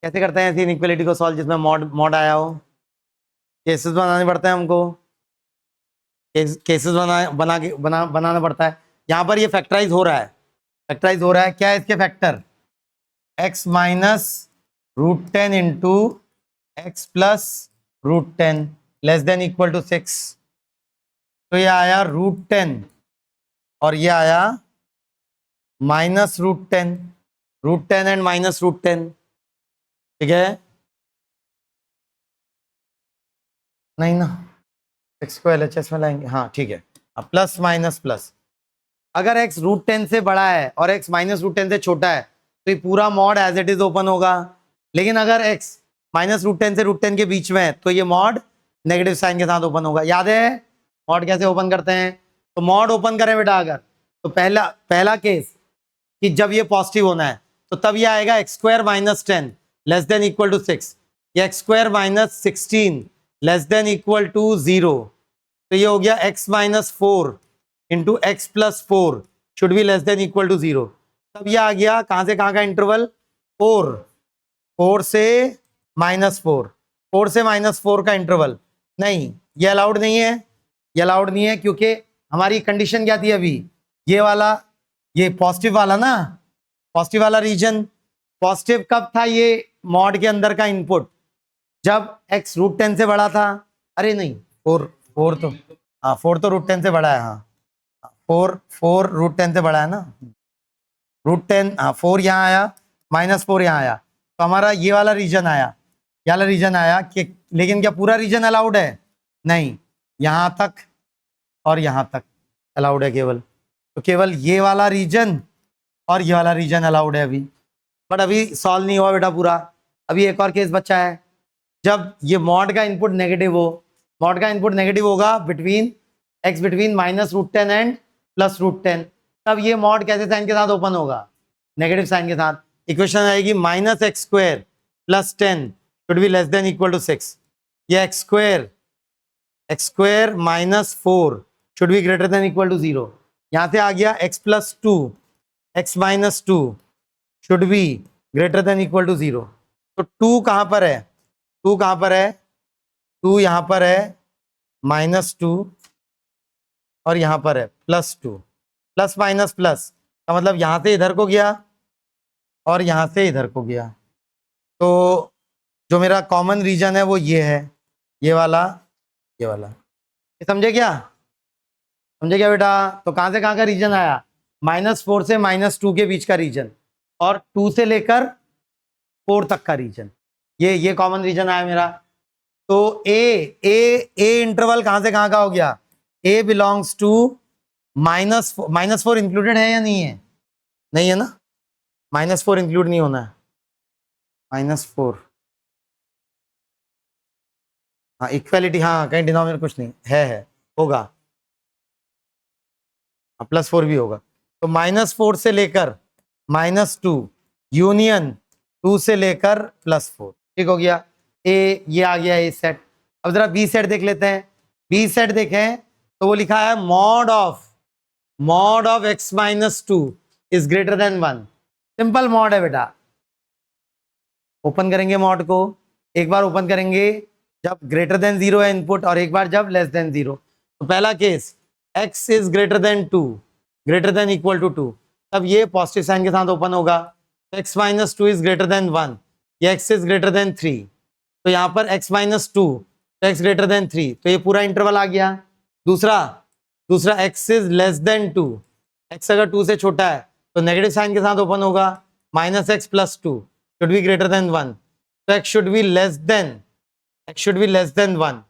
कैसे करते हैं ऐसी इनइक्वालिटी को सॉल्व जिसमें मॉड आया हो? केसेस बनाने पड़ते हैं हमको, केसेस बनाना पड़ता है। यहां पर ये फैक्टराइज हो रहा है, फैक्टराइज हो रहा है। क्या है इसके factor? x minus √10 into x plus √10 less than equal to 6। तो ये आया √10 और ये आया -√10, √10 एंड -√10, ठीक है? नहीं ना, x को LHS में लाएंगे, हाँ ठीक है। अब प्लस माइनस प्लस, अगर x √10 से बड़ा है और x -√10 से छोटा है तो ये पूरा mod as it is open होगा। लेकिन अगर x -√10 से √10 के बीच में है तो ये मॉड नेगेटिव साइन के साथ ओपन होगा। याद है मॉड कैसे ओपन करते हैं? तो मॉड ओपन करें बेटा अगर, तो पहला केस कि जब ये पॉजिटिव होना है तो तब ये आएगा x² - 10 less than equal to 6, या x² - 16 less than equal to 0। तो ये हो गया x - 4 into x plus 4 should be less than equal to 0। तब ये आ गया कहां से कहां का इंटरवल? 4 से -4, 4 से -4 का इंटरवल। नहीं, ये अलाउड नहीं है, ये अलाउड नहीं है, क्योंकि हमारी कंडीशन क्या थी अभी, ये वाला, ये पॉजिटिव वाला ना, पॉजिटिव वाला रीजन, पॉजिटिव कब था ये मॉड के अंदर का इनपुट, जब x √10 से बड़ा था। अरे नहीं, 4 तो, हाँ 4 तो √10 से बड़ा है, हाँ 4 √10 से बड़ा है ना, √10, हाँ 4 यहाँ आया, -4 यहाँ आया, तो हमारा ये वाला रीजन आया, ये वाला रीजन आया कि, लेकिन क्या पूरा रीजन अलाउड है? नहीं, यहाँ तक और यहाँ तक अलाउड है केवल, तो केवल ये वाला रीजन और ये वाला रीजन अलाउड है अभी। बट अभी सॉल्व नहीं हुआ बेटा पूरा, अभी एक और केस बचा है, जब ये मॉड का इनपुट नेगेटिव हो, मॉड का इनपुट नेगेटिव होगा बिटवीन x बिटवीन -√10 एंड +√10, तब ये मॉड कैसे साइन के साथ ओपन होगा? नेगेटिव साइन के साथ। इक्वेशन आएगी -x² + 10 should be less than equal to 6, ये x² -4 should be greater than equal to 0, यहाँ से आ गया x + 2 x - 2 should be greater than equal to 0, तो 2 कहाँ पर है? 2 कहाँ पर है? 2 यहाँ पर है, -2 और यहाँ पर है +2, प्लस माइनस प्लस का मतलब यहाँ से इधर को गया और यहाँ से इधर को गया, तो जो मेरा कॉमन रीजन है वो ये है, ये वाला, ये वाला। ये समझे क्या? समझे क्या बेटा? तो कहाँ से कहाँ का रीजन आया? -4 से -2 के बीच का रीजन और 2 से लेकर 4 तक का रीजन, ये कॉमन रीजन आया मेरा। तो ए इंटरवल कहाँ से कहाँ का हो गया? ए बिलोंग्स टू -4 इंक्लूडेड है या नहीं है? नहीं है ना, -4 इंक्लूड नहीं होना है, -4, हाँ इक्वालिटी, हाँ कहीं डिनोमिनेटर कुछ नहीं है होगा, +4 भी होगा, तो -4 से लेकर -2 यूनियन 2 से लेकर +4, ठीक हो गया। ये आ गया ए सेट। अब जरा बी सेट देख लेते हैं। बी सेट देखें तो वो लिखा है mod of x - 2 is greater then 1। Simple mod है बेटा। ओपन करेंगे मॉड को, एक बार ओपन करेंगे जब ग्रेटर देन 0 है इनपुट और एक बार जब लेस देन 0। तो पहला case x is greater than 2, greater than equal to 2, तब ये पॉजिटिव साइन के साथ ओपन होगा। x - 2 इज ग्रेटर देन 1, ये x इज ग्रेटर देन 3, तो यहाँ पर x - 2 तो x ग्रेटर देन 3, तो ये पूरा इंटरवल आ गया। दूसरा x is less then 2, x अगर 2 से छोटा है तो नेगेटिव साइन के साथ ओपन होगा, -x + 2 should be greater then 1, तो x should be less then 1,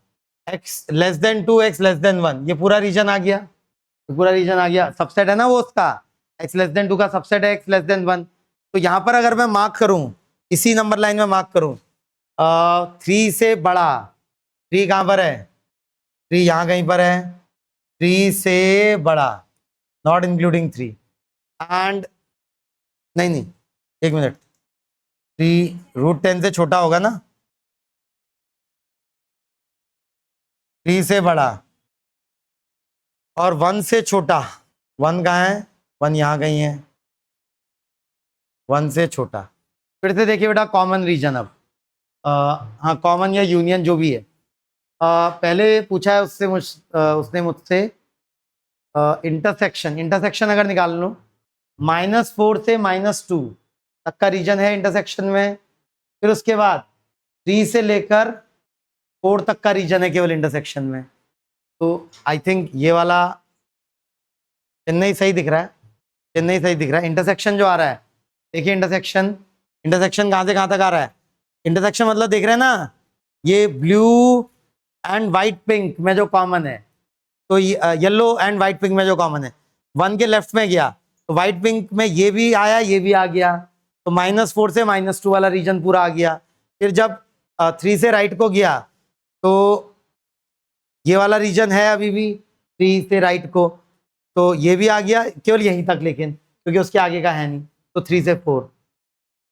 x less than 2, x less than 1, ये पूरा रीजन आ गया, ये पूरा रीजन आ गया। सबसेट है ना वो उसका, x लेस देन 2 का सबसेट है x लेस देन 1। तो यहाँ पर अगर मैं मार्क करूं, इसी नंबर लाइन में मार्क करूं, 3 से बड़ा, 3 कहाँ पर है? 3 यहाँ कहीं पर है, 3 से बड़ा, नॉट इंक्लूडिंग 3 एंड नहीं, एक मिनट, 3 √10 से छोटा होगा ना, 3 से बड़ा और 1 से छोटा, 1 कहाँ है? 1 यहाँ कहीं है, 1 से छोटा। फिर से देखिए बेटा कॉमन रीजन, अब हाँ कॉमन या यूनियन जो भी है, पहले पूछा है उसने मुझसे इंटरसेक्शन अगर निकाल लो, -4 से -2 तक का रीजन है इंटरसेक्शन में, फिर उसके बाद 3 से लेकर 4 तक का रीजन है केवल इंटरसेक्शन में। तो आई थिंक ये वाला चेन्नई सही दिख रहा है, चेन्नई सही दिख रहा है। इंटरसेक्शन जो आ रहा है, देखिए इंटरसेक्शन कहाँ से कहाँ तक आ रहा है? इंटरसेक्शन मतलब देख रहे हैं ना, ये ब्लू एंड वाइट पिंक में जो कॉमन है, तो येलो एंड वाइट पिंक में जो कॉमन है, 1 के लेफ्ट में गया तो वाइट पिंक में ये भी आया, ये भी आ गया, तो -4 से -2 वाला रीजन पूरा आ गया। फिर जब 3 से राइट को गया तो ये वाला रीजन है अभी भी 3 से राइट को, तो ये भी आ गया केवल यहीं तक, लेकिन क्योंकि उसके आगे का है नहीं, तो 3 से 4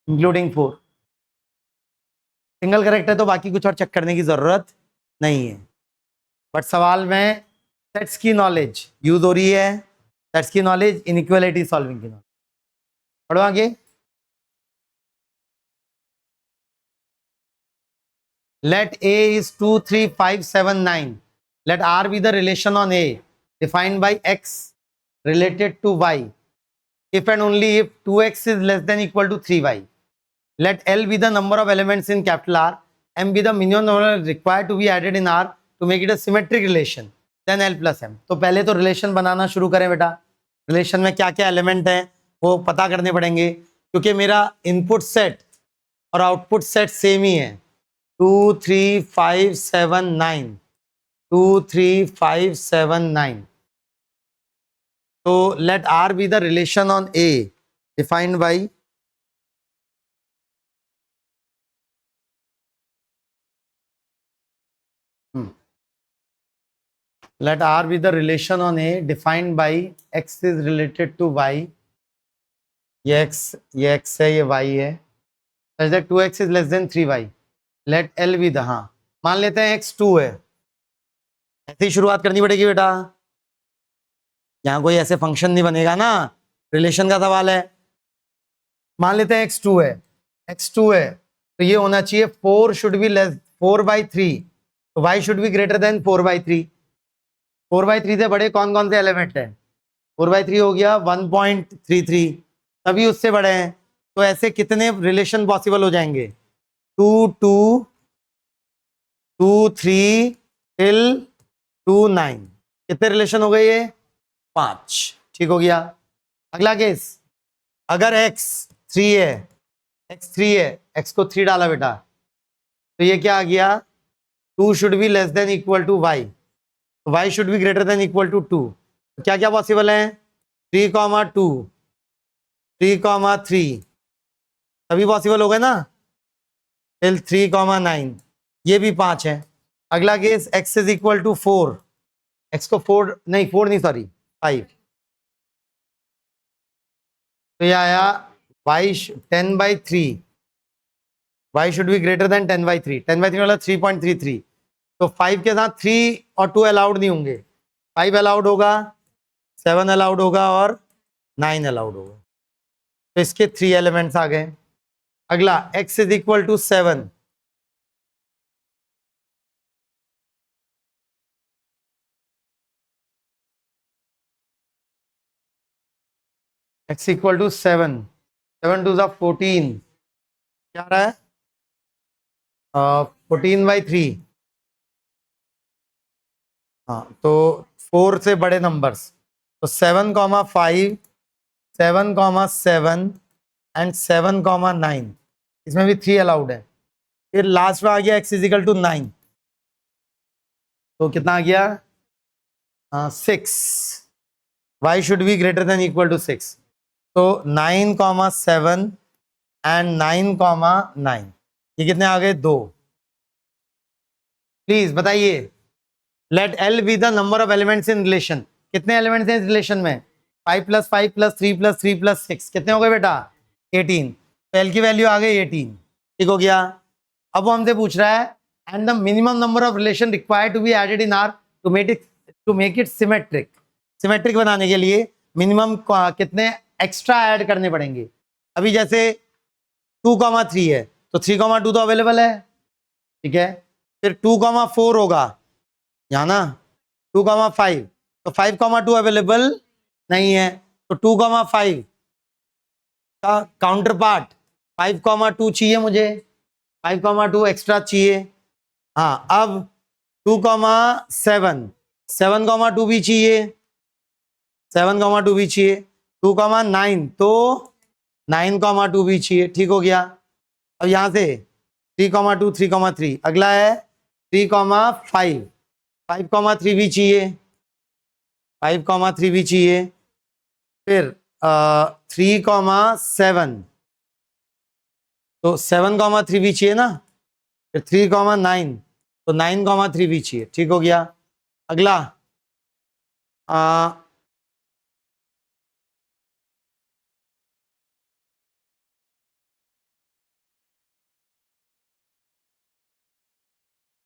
इंक्लूडिंग 4 सिंगल करेक्ट है, तो बाकी कुछ और चेक करने की जरूरत नहीं है। बट सवाल में सेट्स की नॉलेज यूज हो रही है, सेट्स की नॉलेज, इनइक्वालिटी सॉल्विंग की नॉलेज। पढ़ो आगे। Let A is 2 3 5 7 9 let R be the relation on A defined by x related to y if and only if 2x is less than equal to 3y. Let L be the number of elements in capital R, M be the minimum number required to be added in R to make it a symmetric relation. Then L plus M. तो पहले तो relation बनाना शुरू करें बेटा. Relation में क्या क्या element हैं वो पता करने पड़ेंगे, क्योंकि मेरा इनपुट सेट और आउटपुट सेट सेम ही है. 2 3 5 7 9 2 3 5 7 9. So let R be the relation on A defined by let R be the relation on A defined by X is related to Y. ये X है, ये Y है. Such that 2X is less than 3Y. Let L be the, हाँ मान लेते हैं X 2 है. ऐसे ही शुरुआत करनी पड़ेगी बेटा. यहाँ कोई ऐसे फंक्शन नहीं बनेगा ना, रिलेशन का सवाल है. मान लेते हैं x2 है, x2 है तो ये होना चाहिए 4 शुड बी लेस 4/3, तो y should be greater then 4/3. 4/3 से बड़े कौन कौन से एलिमेंट हैं? 4/3 हो गया 1.33, तभी उससे बड़े हैं. तो ऐसे कितने रिलेशन पॉसिबल हो जाएंगे? 2 2 2 3 टिल 2 9. कितने रिलेशन हो गए? ये 5. ठीक हो गया. अगला केस, अगर x 3 है, x 3 है, x को 3 डाला बेटा, तो ये क्या आ गया? 2 should be less than equal to y, y should be greater than equal to 2. क्या क्या पॉसिबल है? 3, 2, 3, 3 सभी पॉसिबल हो गए ना. टिल 3, 9 ये भी 5 है. अगला case x is equal to 4, x को 4 नहीं सॉरी 5, तो ये आया y 10/3, y should be greater then 10/3. 10/3 वाला 3.33, तो 5 के साथ 3 और 2 अलाउड नहीं होंगे. 5 अलाउड होगा, 7 अलाउड होगा और 9 अलाउड होगा. तो इसके 3 एलिमेंट्स आ गए. अगला x is equal to 7, x equal to 7, 7 2 14, क्या रहा है? 14/3. हाँ तो 4 से बड़े नंबर्स, तो 7, 5, 7, एंड 7, 9, इसमें भी 3 अलाउड है. फिर लास्ट में आ गया x इजिकल टू 9, तो कितना आ गया? 6. y should be greater than equal to 6. तो 9, 7 एंड 9, 9, ये कितने आ गए? 2. प्लीज बताइए. Let L be the number of elements in relation. कितने एलिमेंट्स हैं इस रिलेशन में? 5 + 5 + 3 + 3 + 6 कितने हो गए बेटा? 18. तो L की वैल्यू आ गई 18. ठीक हो गया. अब वो हमसे पूछ रहा है and the minimum number of relation required to be added in R to make it symmetric. Symmetric बनाने के लिए मिनिमम कितने एक्स्ट्रा ऐड करने पड़ेंगे? अभी जैसे 2, 3 है तो 3, 2 तो अवेलेबल है. ठीक है. फिर 2, 4 होगा यहाँ ना, 2, 5, तो 5, 2 अवेलेबल नहीं है, तो 2, 5 का काउंटर पार्ट 5, 2 चाहिए मुझे. 5, 2 एक्स्ट्रा चाहिए. हाँ अब 2, 7, 7, 2 भी चाहिए. 7, 2 भी चाहिए. 2, 9 तो 9, 2 भी चाहिए. ठीक हो गया. अब यहाँ से 3, 2 3, 3. अगला है 3, 5, 5, 3 भी चाहिए. 5, 3 भी चाहिए. फिर 3, 7, तो 7, 3 भी चाहिए ना. फिर 3, 9, तो 9, 3 भी चाहिए. ठीक हो गया. अगला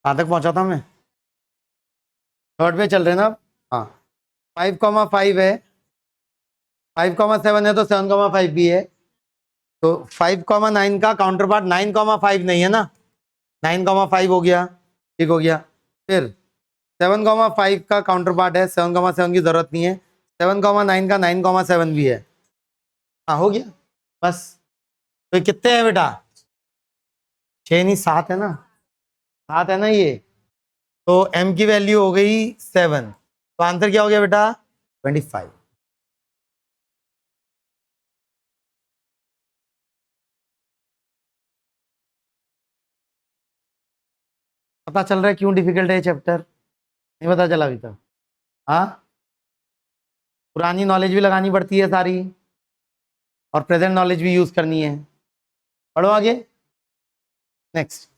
कहाँ तक पहुंचा था मैं? थर्ड पे चल रहे ना. हाँ 5, 5 है, 5, 7 है तो 7, 5 भी है. तो 5, 9 का काउंटर पार्ट 9, 5 नहीं है ना. 9, 5 हो गया. ठीक हो गया. फिर 7,5 का काउंटर पार्ट है, 7,7 की जरूरत नहीं है, 7,9 का 9,7 भी है। हाँ हो गया बस। तो कितने हैं बेटा? 6 नहीं 7 है ना, 7 है ना ये। तो m की वैल्यू हो गई 7, तो आंसर क्या हो गया बेटा? 25। पता चल रहा है क्यों डिफिकल्ट है चैप्टर? नहीं पता चला अभी तक? हाँ, पुरानी नॉलेज भी लगानी पड़ती है सारी, और प्रेजेंट नॉलेज भी यूज करनी है। पढ़ो आगे। Next,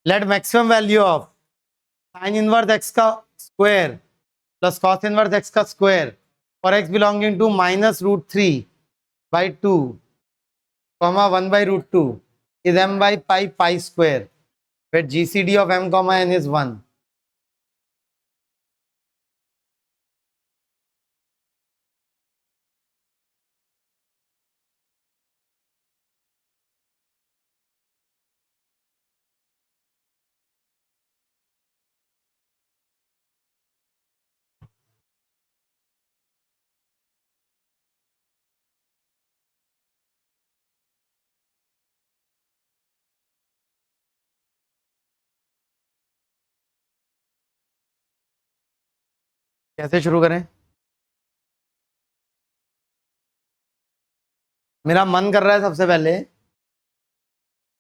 let maximum value of sine inverse x का square plus cos inverse x का square for X belonging to -√3/2 1/√2 is m by pi square where GCD of m comma n is 1। कैसे शुरू करें? मेरा मन कर रहा है सबसे पहले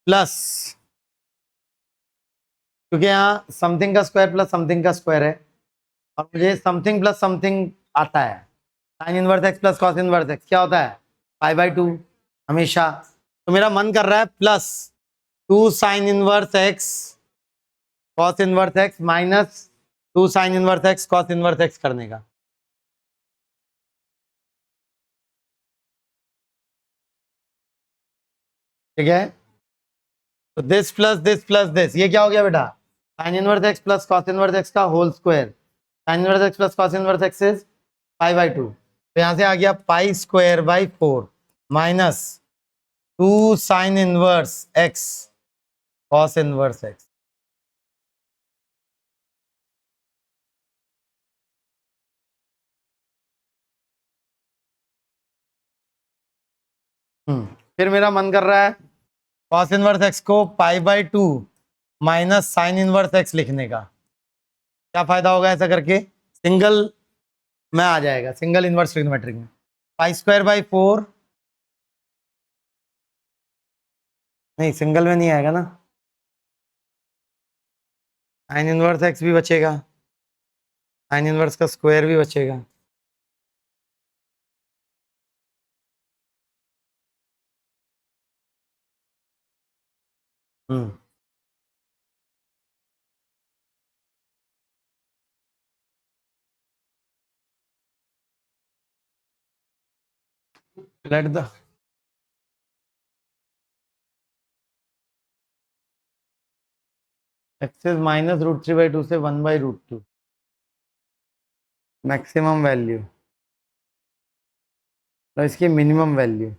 प्लस, क्योंकि यहाँ समथिंग का स्क्वायर प्लस समथिंग का स्क्वायर है, और मुझे समथिंग प्लस समथिंग आता है। Sign inverse x plus cos inverse x क्या होता है? π/2 हमेशा। तो मेरा मन कर रहा है plus 2 sine inverse x cos inverse x minus 2 sine inverse x cos inverse x करने का। ठीक है, तो दिस प्लस दिस, ये क्या हो गया बेटा? Sine inverse x plus cos inverse x का whole square. Sine inverse x plus cos inverse X is π/2, तो यहां से आ गया π²/4 minus 2 sine inverse x cos inverse X. फिर मेरा मन कर रहा है कॉस इनवर्स एक्स को π/2 माइनस साइन इनवर्स एक्स लिखने का। क्या फायदा होगा ऐसा करके? सिंगल में आ जाएगा, सिंगल इनवर्स ट्रिग्नोमेट्रिक में। π²/4 नहीं, सिंगल में नहीं आएगा ना, साइन इनवर्स एक्स भी बचेगा, साइन इनवर्स का स्क्वायर भी बचेगा। हम्म लेट द एक्स इज -√3/2 से 1/√2 मैक्सिमम वैल्यू, तो इसकी मिनिमम वैल्यू।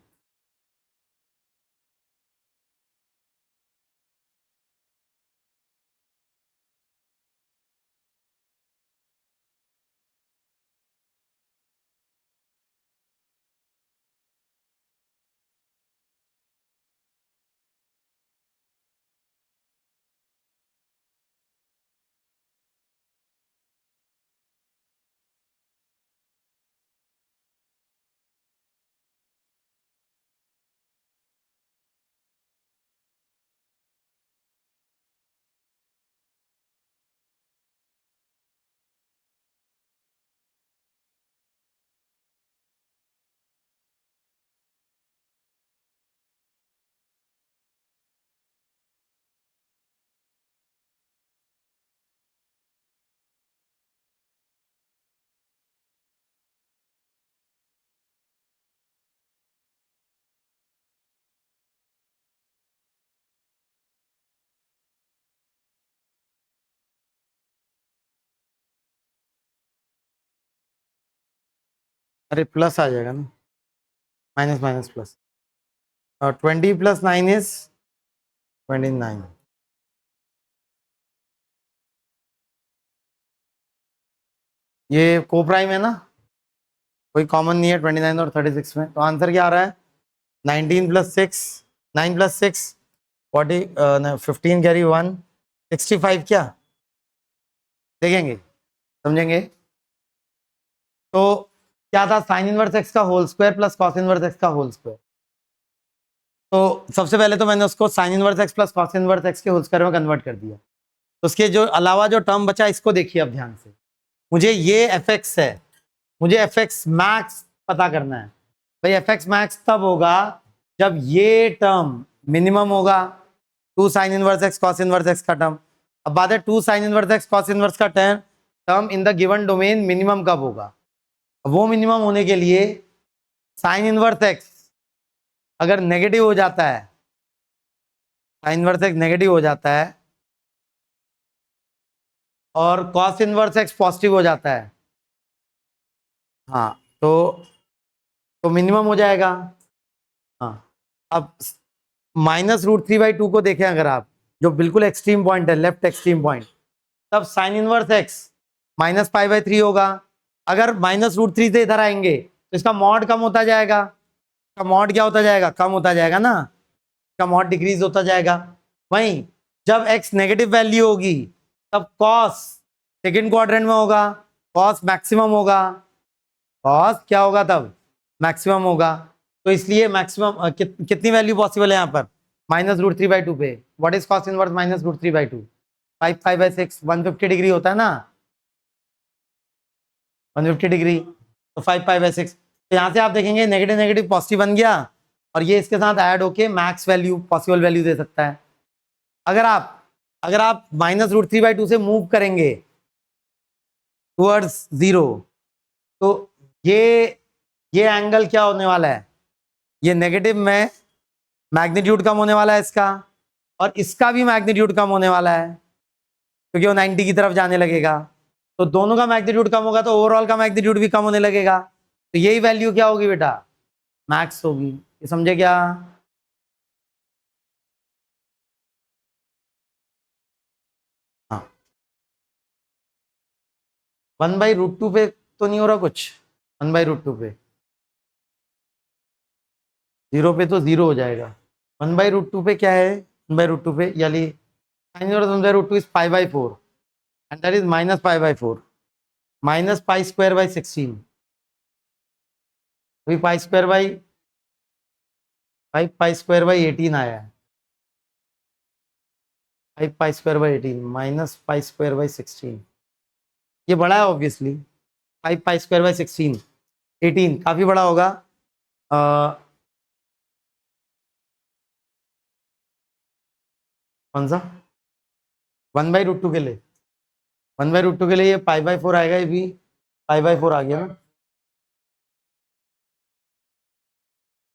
अरे प्लस आ जाएगा ना, माइनस माइनस प्लस, और 20 + 9 इज 29। ये को प्राइम है ना, कोई कॉमन नहीं है 29 और 36 में, तो आंसर क्या आ रहा है 19 + 6, 9 + 6 40, 15 कैरी 1 65 क्या देखेंगे समझेंगे। तो क्या था साइन इनवर्स एक्स का whole square plus cos inverse x का होल स्क्वायर। तो सबसे पहले तो मैंने उसको sine inverse x plus cos inverse x के होल स्क्वायर में कन्वर्ट कर दिया। तो उसके जो अलावा जो टर्म बचा इसको देखिए अब ध्यान से, मुझे ये एफ एक्स है, मुझे एफ एक्स मैक्स पता करना है। भाई एफ एक्स मैक्स तब होगा जब ये टर्म मिनिमम होगा, 2 sine inverse x cos inverse x का टर्म। अब बात है 2 sine inverse x cos inverse का term in the given domain minimum कब होगा। वो मिनिमम होने के लिए साइन इनवर्स एक्स अगर नेगेटिव हो जाता है, साइन इनवर्स एक्स नेगेटिव हो जाता है और कॉस इनवर्स एक्स पॉजिटिव हो जाता है, हाँ तो मिनिमम हो जाएगा। हाँ अब -√3/2 को देखें अगर आप, जो बिल्कुल एक्सट्रीम पॉइंट है, लेफ्ट एक्सट्रीम पॉइंट, तब साइन इनवर्स एक्स -π/3 होगा। अगर -√3 से इधर आएंगे तो इसका मॉड कम होता जाएगा, इसका मॉड क्या होता जाएगा, कम होता जाएगा ना, इसका मॉड डिक्रीज होता जाएगा। वहीं जब x नेगेटिव वैल्यू होगी तब कॉस सेकंड क्वाड्रेंट में होगा, कॉस मैक्सिमम होगा, कॉस क्या होगा तब मैक्सिमम होगा। तो इसलिए मैक्सिमम कितनी वैल्यू पॉसिबल है यहाँ पर -√3/2 पे। What is cos inverse -√3/2, 5π/6 150 degree होता है ना, 150 डिग्री, तो 5π/6। तो यहाँ से आप देखेंगे नेगेटिव नेगेटिव पॉजिटिव बन गया और ये इसके साथ ऐड होके मैक्स वैल्यू पॉसिबल वैल्यू दे सकता है। अगर आप -√3/2 से मूव करेंगे टुवर्ड्स 0 तो ये एंगल क्या होने वाला है, ये नेगेटिव में मैग्नीट्यूड कम होने वाला है इसका, और इसका भी मैग्नीट्यूड कम होने वाला है क्योंकि वो 90 की तरफ जाने लगेगा। तो दोनों का मैग्नीट्यूड कम होगा तो ओवरऑल का मैग्नीट्यूड भी कम होने लगेगा। तो यही वैल्यू क्या होगी बेटा, मैक्स होगी। ये समझे क्या। हाँ 1/√2 पे तो नहीं हो रहा कुछ, 1/√2 पे, 0 पे तो 0 हो जाएगा। 1/√2 पे क्या है, 1/√2 पे यानी sin inverse 1/√2 is π/4 and that is -π/4 -π²/16। अभी π²/18 आया है, 5π²/18 -π²/16, ये बड़ा है ऑब्वियसली, 5π²/16 18 काफी बड़ा होगा। कौन सा 1/√2 के लिए, 1/√2 के लिए ये π/4 आएगा, ये भी π/4 आ गया ना,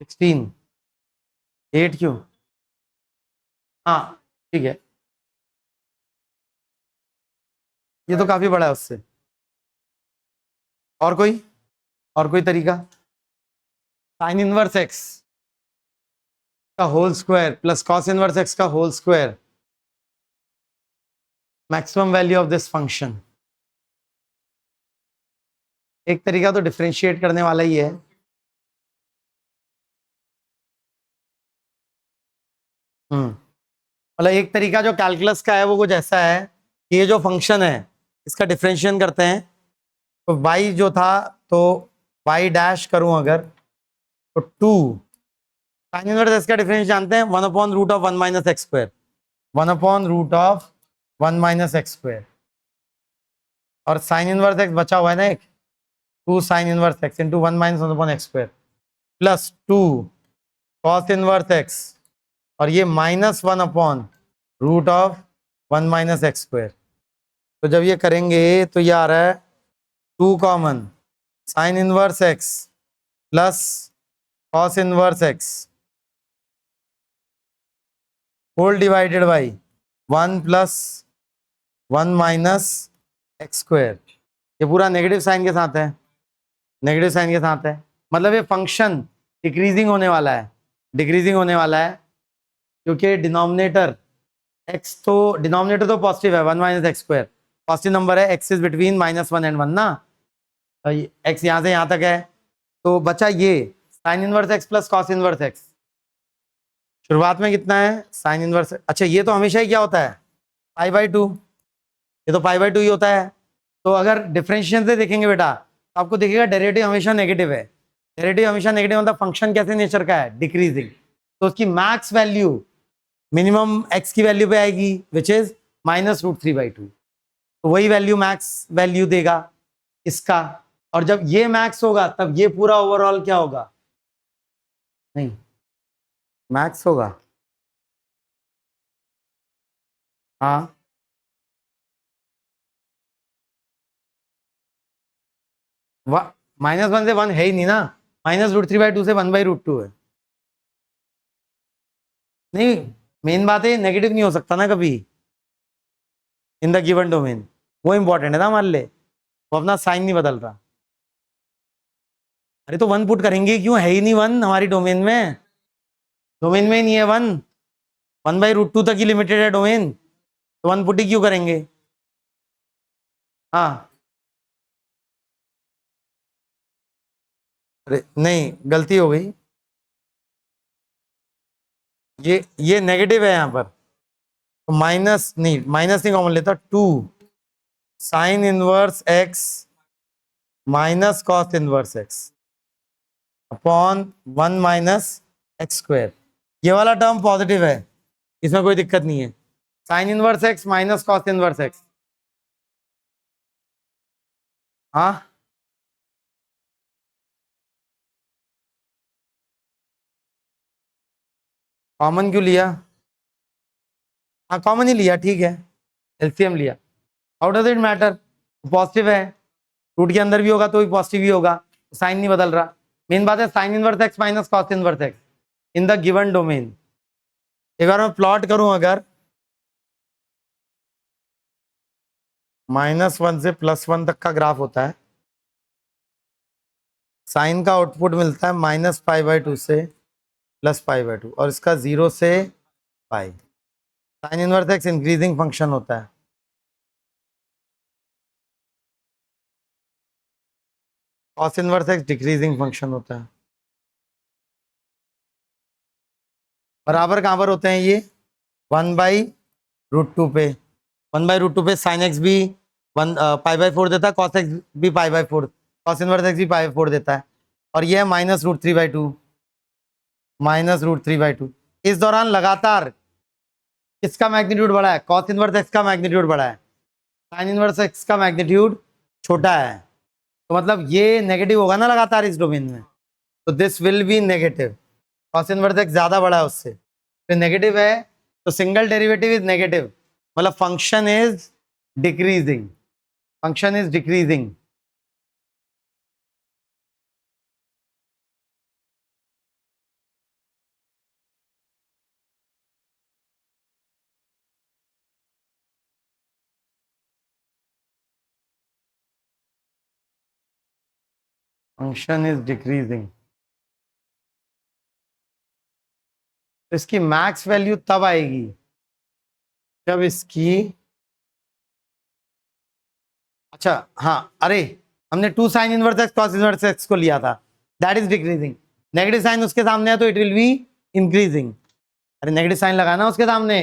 16 8 क्यों, हाँ ठीक है, ये तो काफी बड़ा है उससे। और कोई तरीका, साइन इनवर्स एक्स का whole square plus cos inverse x का whole square, maximum value of this function. एक तरीका तो डिफरेंशिएट करने वाला ही है, मतलब एक तरीका जो कैलकुलस का है वो कुछ ऐसा है कि ये जो फंक्शन है इसका डिफरेंशिएशन करते हैं, तो y जो था तो y डैश करूं अगर तो 2 साइन इनवर्स एक्स का डिफरेंस जानते हैं 1/√1 - x², 1/√1 - x², और साइन इनवर्स एक्स बचा हुआ है ना एक, 2 sine inverse x into 1 - 1/x² plus 2 cos inverse x, और ये -1/√1 - x²। तो जब ये करेंगे तो ये आ रहा है 2 common sine inverse x plus cos inverse x whole divided by 1 + 1 - x²। ये पूरा नेगेटिव साइन के साथ है, नेगेटिव साइन के साथ है, मतलब ये फंक्शन डिक्रीजिंग होने वाला है, डिक्रीजिंग होने वाला है क्योंकि डिनोमिनेटर x तो डिनोमिनेटर तो पॉजिटिव है, 1 - x², पॉजिटिव नंबर है, x इज बिटवीन -1 and 1 ना, एक्स यहाँ से यहाँ तक है, तो बचा ये sign inverse x plus cos inverse x. शुरुआत में कितना है साइन इनवर्स, अच्छा ये तो हमेशा ही क्या होता है π/2, ये तो π/2 ही होता है। तो अगर डिफरेंशिएशन से देखेंगे बेटा तो आपको दिखेगा डेरिवेटिव हमेशा नेगेटिव है। डेरिवेटिव हमेशा नेगेटिव मतलब फंक्शन कैसे नेचर का है, डिक्रीजिंग। तो उसकी मैक्स वैल्यू मिनिमम एक्स की वैल्यू पे आएगी विच इज -√3/2। तो वही वैल्यू मैक्स वैल्यू देगा इसका, और जब ये मैक्स होगा तब ये पूरा ओवरऑल क्या होगा, नहीं मैक्स होगा। हाँ -1 से 1 है ही नहीं ना, -√3/2 से 1/√2 है। नहीं मेन बात है नेगेटिव नहीं हो सकता ना कभी इन द गिवन डोमेन, वो इंपॉर्टेंट है ना हमारे लिए, वो अपना साइन नहीं बदल रहा। अरे तो 1 पुट करेंगे क्यों, है ही नहीं 1 हमारी डोमेन में, डोमेन में ही नहीं है 1, 1/√2 तक ही लिमिटेड है डोमेन, तो 1 पुट ही क्यों करेंगे। हाँ अरे नहीं गलती हो गई, ये नेगेटिव है यहाँ पर, तो माइनस नहीं कॉमन लेता, 2 sine inverse x minus cos inverse x upon 1 minus x square. ये वाला टर्म पॉजिटिव है, इसमें कोई दिक्कत नहीं है, sign inverse x minus cos inverse x. हाँ कॉमन क्यों लिया, हाँ कॉमन ही लिया ठीक है, एलसीएम लिया, how does it matter, positive है, रूट के अंदर भी होगा तो भी पॉजिटिव ही होगा, साइन नहीं बदल रहा। मेन बात है sign inverse x minus cos inverse x in the given domain. एक बार मैं प्लॉट करूं, अगर -1 से +1 तक का ग्राफ होता है, साइन का आउटपुट मिलता है -π/2 से +π/2 और इसका 0 से pi. Sine inverse X increasing function होता है, cos inverse X decreasing function होता है। बराबर कहाँ पर होते हैं ये, 1/√2 पे, 1/√2 पे साइन एक्स भी π/4 देता है, कॉस एक्स भी π/4, कॉस इनवर्स एक्स भी π/4 देता है, और ये है -√3/2, -√3/2। इस दौरान लगातार किसका मैग्नीट्यूड बड़ा है, कॉस इनवर्स एक्स का मैग्नीट्यूड बड़ा है, साइन इनवर्स एक्स का मैग्नीट्यूड छोटा है, तो मतलब ये नेगेटिव होगा ना लगातार इस डोमेन में, तो this will be negative, cos inverse x ज्यादा बड़ा है उससे, तो नेगेटिव है, तो सिंगल डेरिवेटिव इज नेगेटिव, मतलब function is decreasing, function is decreasing. Function is decreasing, तो इसकी मैक्स वैल्यू तब आएगी जब इसकी, अच्छा हाँ अरे हमने 2 sine inverse x cos inverse x को लिया था, that is decreasing, negative sign उसके सामने है तो इट विल बी इंक्रीजिंग। अरे नेगेटिव साइन लगाना उसके सामने,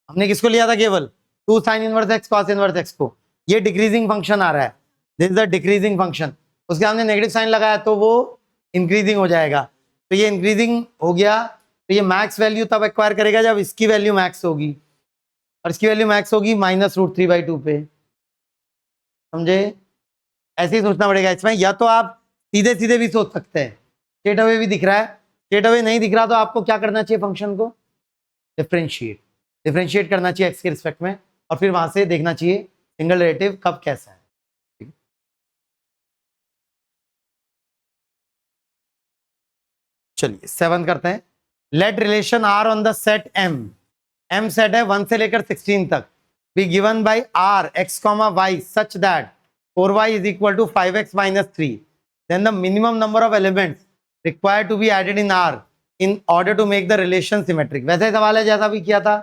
हमने किसको लिया था, केवल 2 sine inverse x cos inverse x को, ये डिक्रीजिंग फंक्शन आ रहा है, this is the decreasing function, उसके सामने नेगेटिव साइन लगाया तो वो इंक्रीजिंग हो जाएगा, तो ये इंक्रीजिंग हो गया, तो ये मैक्स वैल्यू तब एक्वायर करेगा जब इसकी वैल्यू मैक्स होगी, और इसकी वैल्यू मैक्स होगी -√3/2 पे, समझे। ऐसे ही सोचना पड़ेगा इसमें, या तो आप सीधे सीधे भी सोच सकते हैं, स्ट्रेट अवे भी दिख रहा है, स्ट्रेट अवे नहीं दिख रहा तो आपको क्या करना चाहिए, फंक्शन को डिफरेंशिएट करना चाहिए एक्स के रिस्पेक्ट में, और फिर वहां से देखना चाहिए सिंगल डेरिवेटिव कब कैसा है। चलिए 7 करते हैं, let relation R on the set M set है 1 से लेकर 16 तक, be given by R x comma y such that 4y is equal to 5x minus 3, then the minimum number of elements required to be added in R in order to make the relation symmetric। वैसे सवाल है जैसा भी किया था,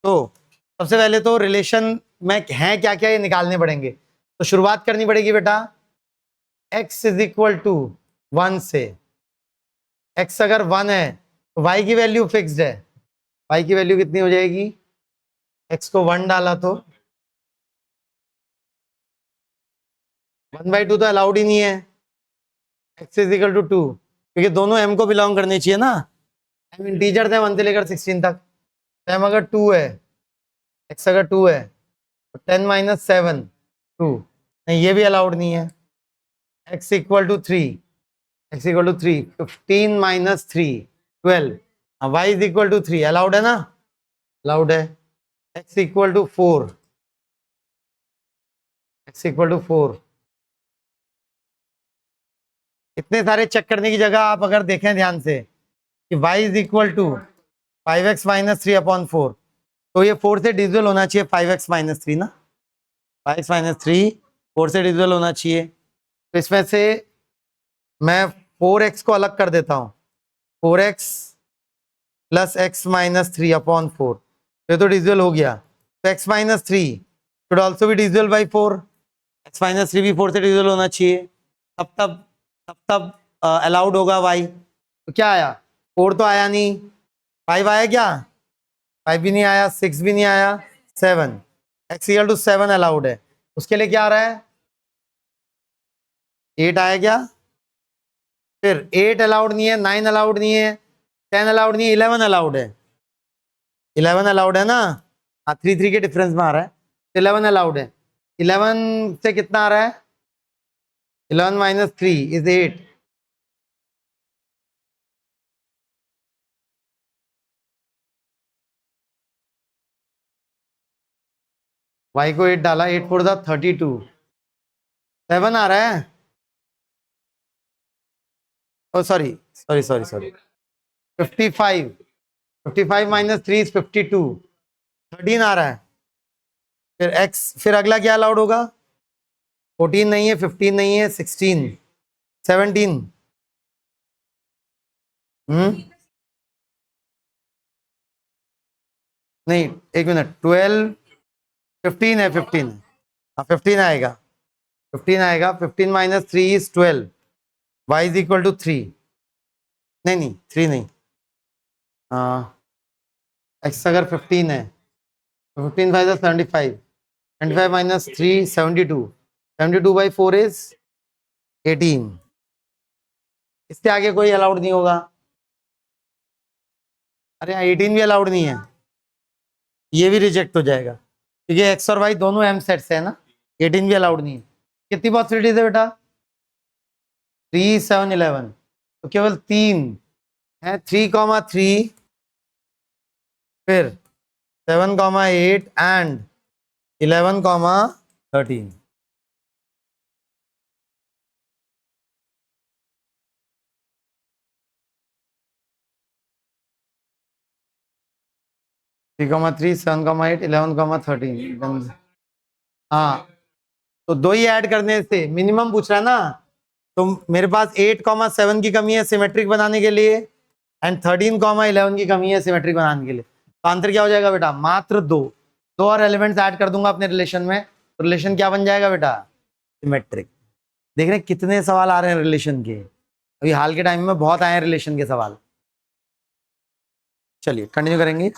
तो सबसे पहले तो रिलेशन में हैं क्या क्या ये निकालने पड़ेंगे, तो शुरुआत करनी पड़ेगी बेटा x इज इक्वल टू 1 से, x अगर 1 है तो y की वैल्यू फिक्स्ड है, y की वैल्यू कितनी हो जाएगी, x को 1 डाला तो 1/2 तो अलाउड ही नहीं है, x इज इक्वल टू 2, क्योंकि दोनों m को बिलोंग करने चाहिए ना, m इंटीजर थे 1 से लेकर 16 तक, तो m अगर 2 है, x अगर 2 है तो 10 माइनस 7 2, नहीं ये भी अलाउड नहीं है, x equal to 3, x equal to 3, 15 minus 3 12, y is equal to 3 allowed है ना, अलाउड है, x equal to 4, x equal to 4, इतने सारे चेक करने की जगह आप अगर देखें ध्यान से कि y is equal to 5x minus 3 upon 4, तो ये 4 से डिविजिबल होना चाहिए 5x माइनस 3 ना, 5x माइनस 3 4 से डिविजिबल होना चाहिए, तो इसमें से मैं 4x को अलग कर देता हूँ, 4x plus x minus 3 upon 4, ये तो डिविजिबल हो गया, तो x minus 3 should also be divisible by 4, x minus 3 भी 4 से डिविजिबल होना चाहिए, तब अलाउड होगा y, तो क्या आया 4 तो आया नहीं, 5 आया क्या, 5 भी नहीं आया, 6 भी नहीं आया, 7, x इक्वल टू 7 अलाउड है, उसके लिए क्या आ रहा है 8 आया क्या, फिर 8 अलाउड नहीं है, 9 अलाउड नहीं है, 10 अलाउड नहीं है, 11 अलाउड है, 11 अलाउड है ना, हाँ 3 के डिफरेंस में आ रहा है, 11 अलाउड है, 11 से कितना आ रहा है, 11 माइनस 3 इज 8, y को 8 डाला, 8 फोर दा 32, 7 आ रहा है, oh sorry sorry sorry sorry 55, 55 minus 3 is 52, 13 आ रहा है, फिर x, फिर अगला क्या अलाउड होगा, 14 नहीं है, 15 नहीं है, 16 17, नहीं एक मिनट, 12 15 है, 15 है, हाँ 15 आएगा, 15 आएगा, 15 minus 3 is 12, y is equal to 3, नहीं नहीं 3 नहीं, हाँ x अगर 15 है तो 15 फाइव 75, 75 माइनस 3 72, 72 बाई 4 इज 18, इससे आगे कोई अलाउड नहीं होगा, अरे 18 भी अलाउड नहीं है, ये भी रिजेक्ट हो जाएगा, क्योंकि x और y दोनों m सेट से है ना, 18 भी अलाउड नहीं है, कितनी पॉसिबिलिटीज है बेटा 3 7 11, तो केवल 3 है, 3,3 फिर 7,8 एंड 11,13, 3,3 7,8 11,13, हाँ तो दो ही ऐड करने से मिनिमम पूछ रहा है ना, तो मेरे पास 8,7 की कमी है सिमेट्रिक बनाने के लिए एंड 13,11 की कमी है सिमेट्रिक बनाने के लिए, तो आंसर क्या हो जाएगा बेटा मात्र दो, दो और एलिमेंट्स ऐड कर दूंगा अपने रिलेशन में, तो रिलेशन क्या बन जाएगा बेटा सिमेट्रिक। देख रहे हैं कितने सवाल आ रहे हैं रिलेशन के, अभी हाल के टाइम में बहुत आए हैं रिलेशन के सवाल। चलिए कंटिन्यू करेंगे।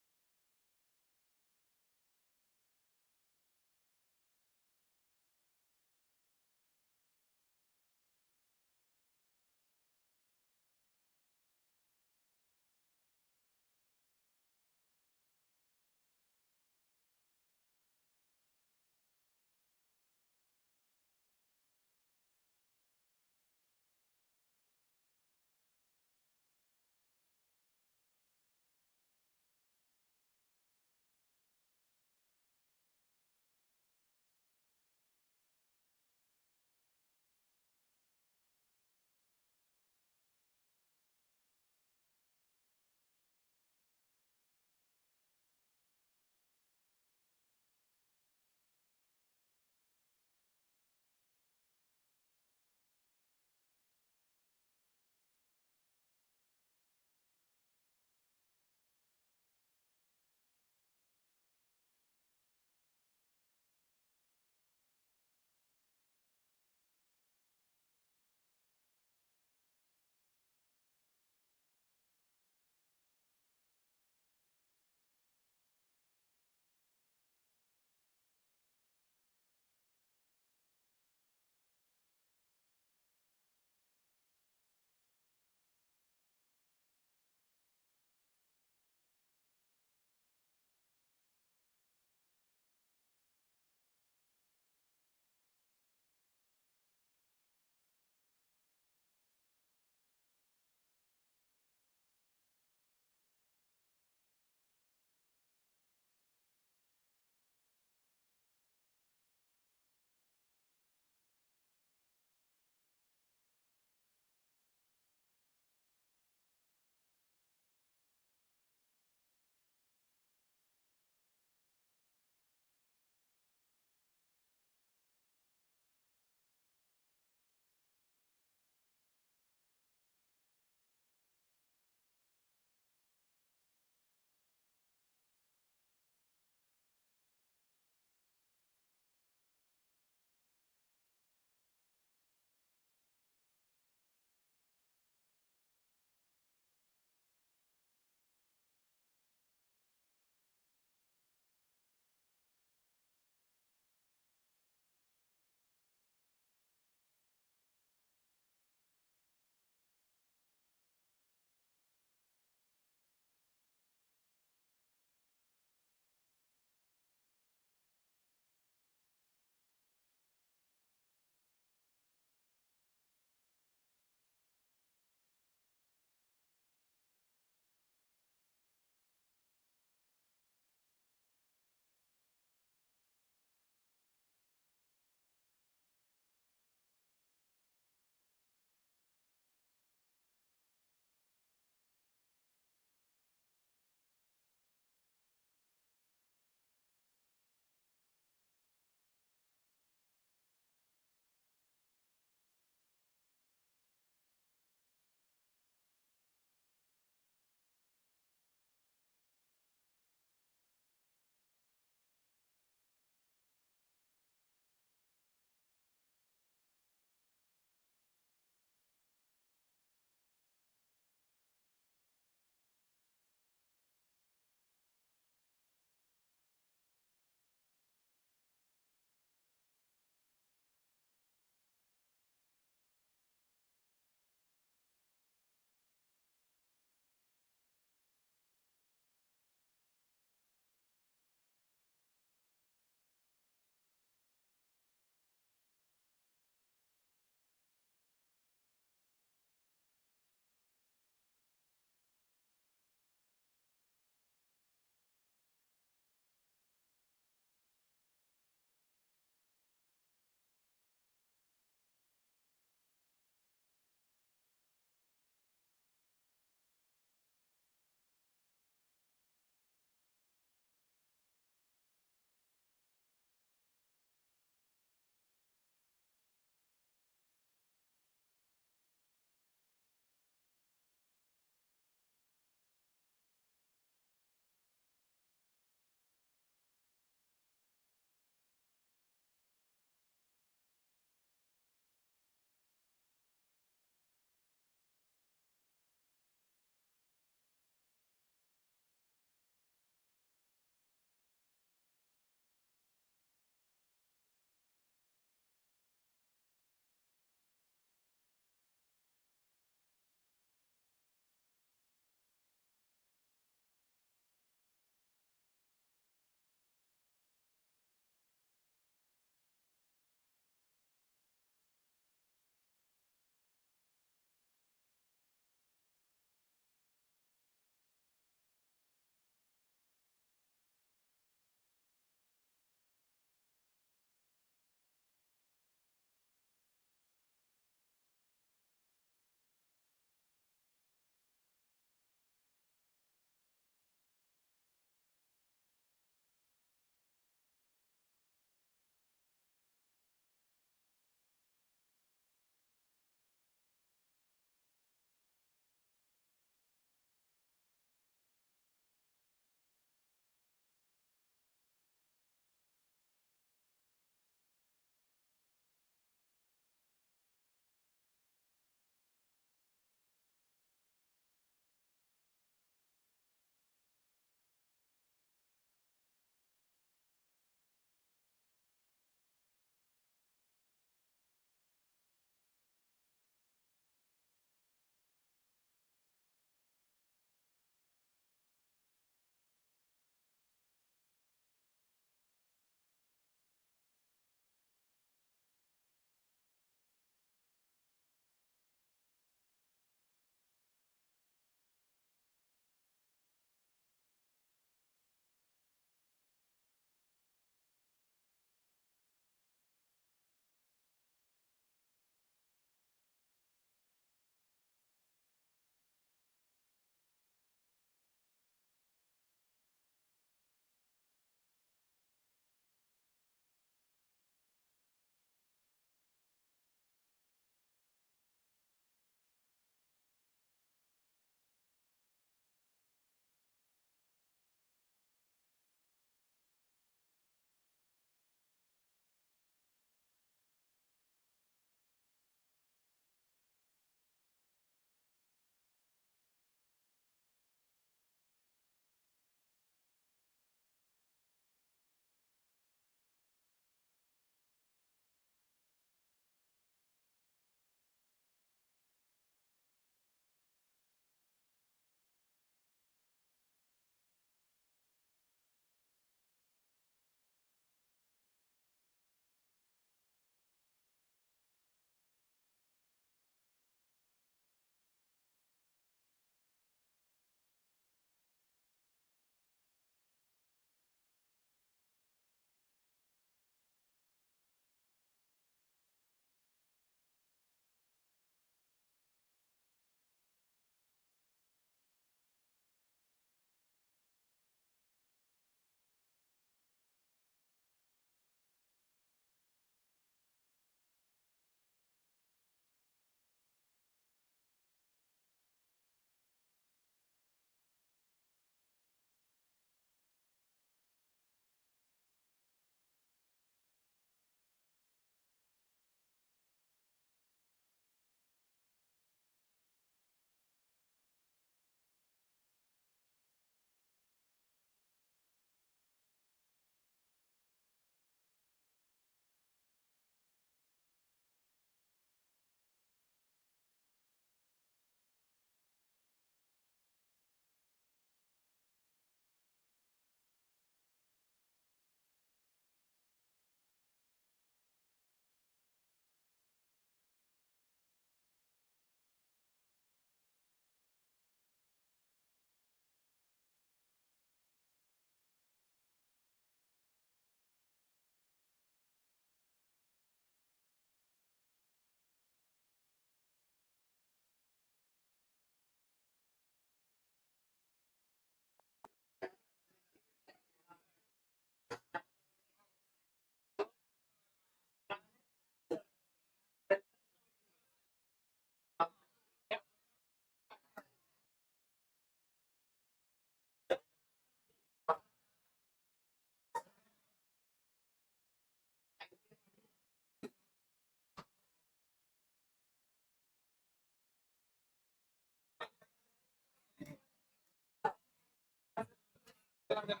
करना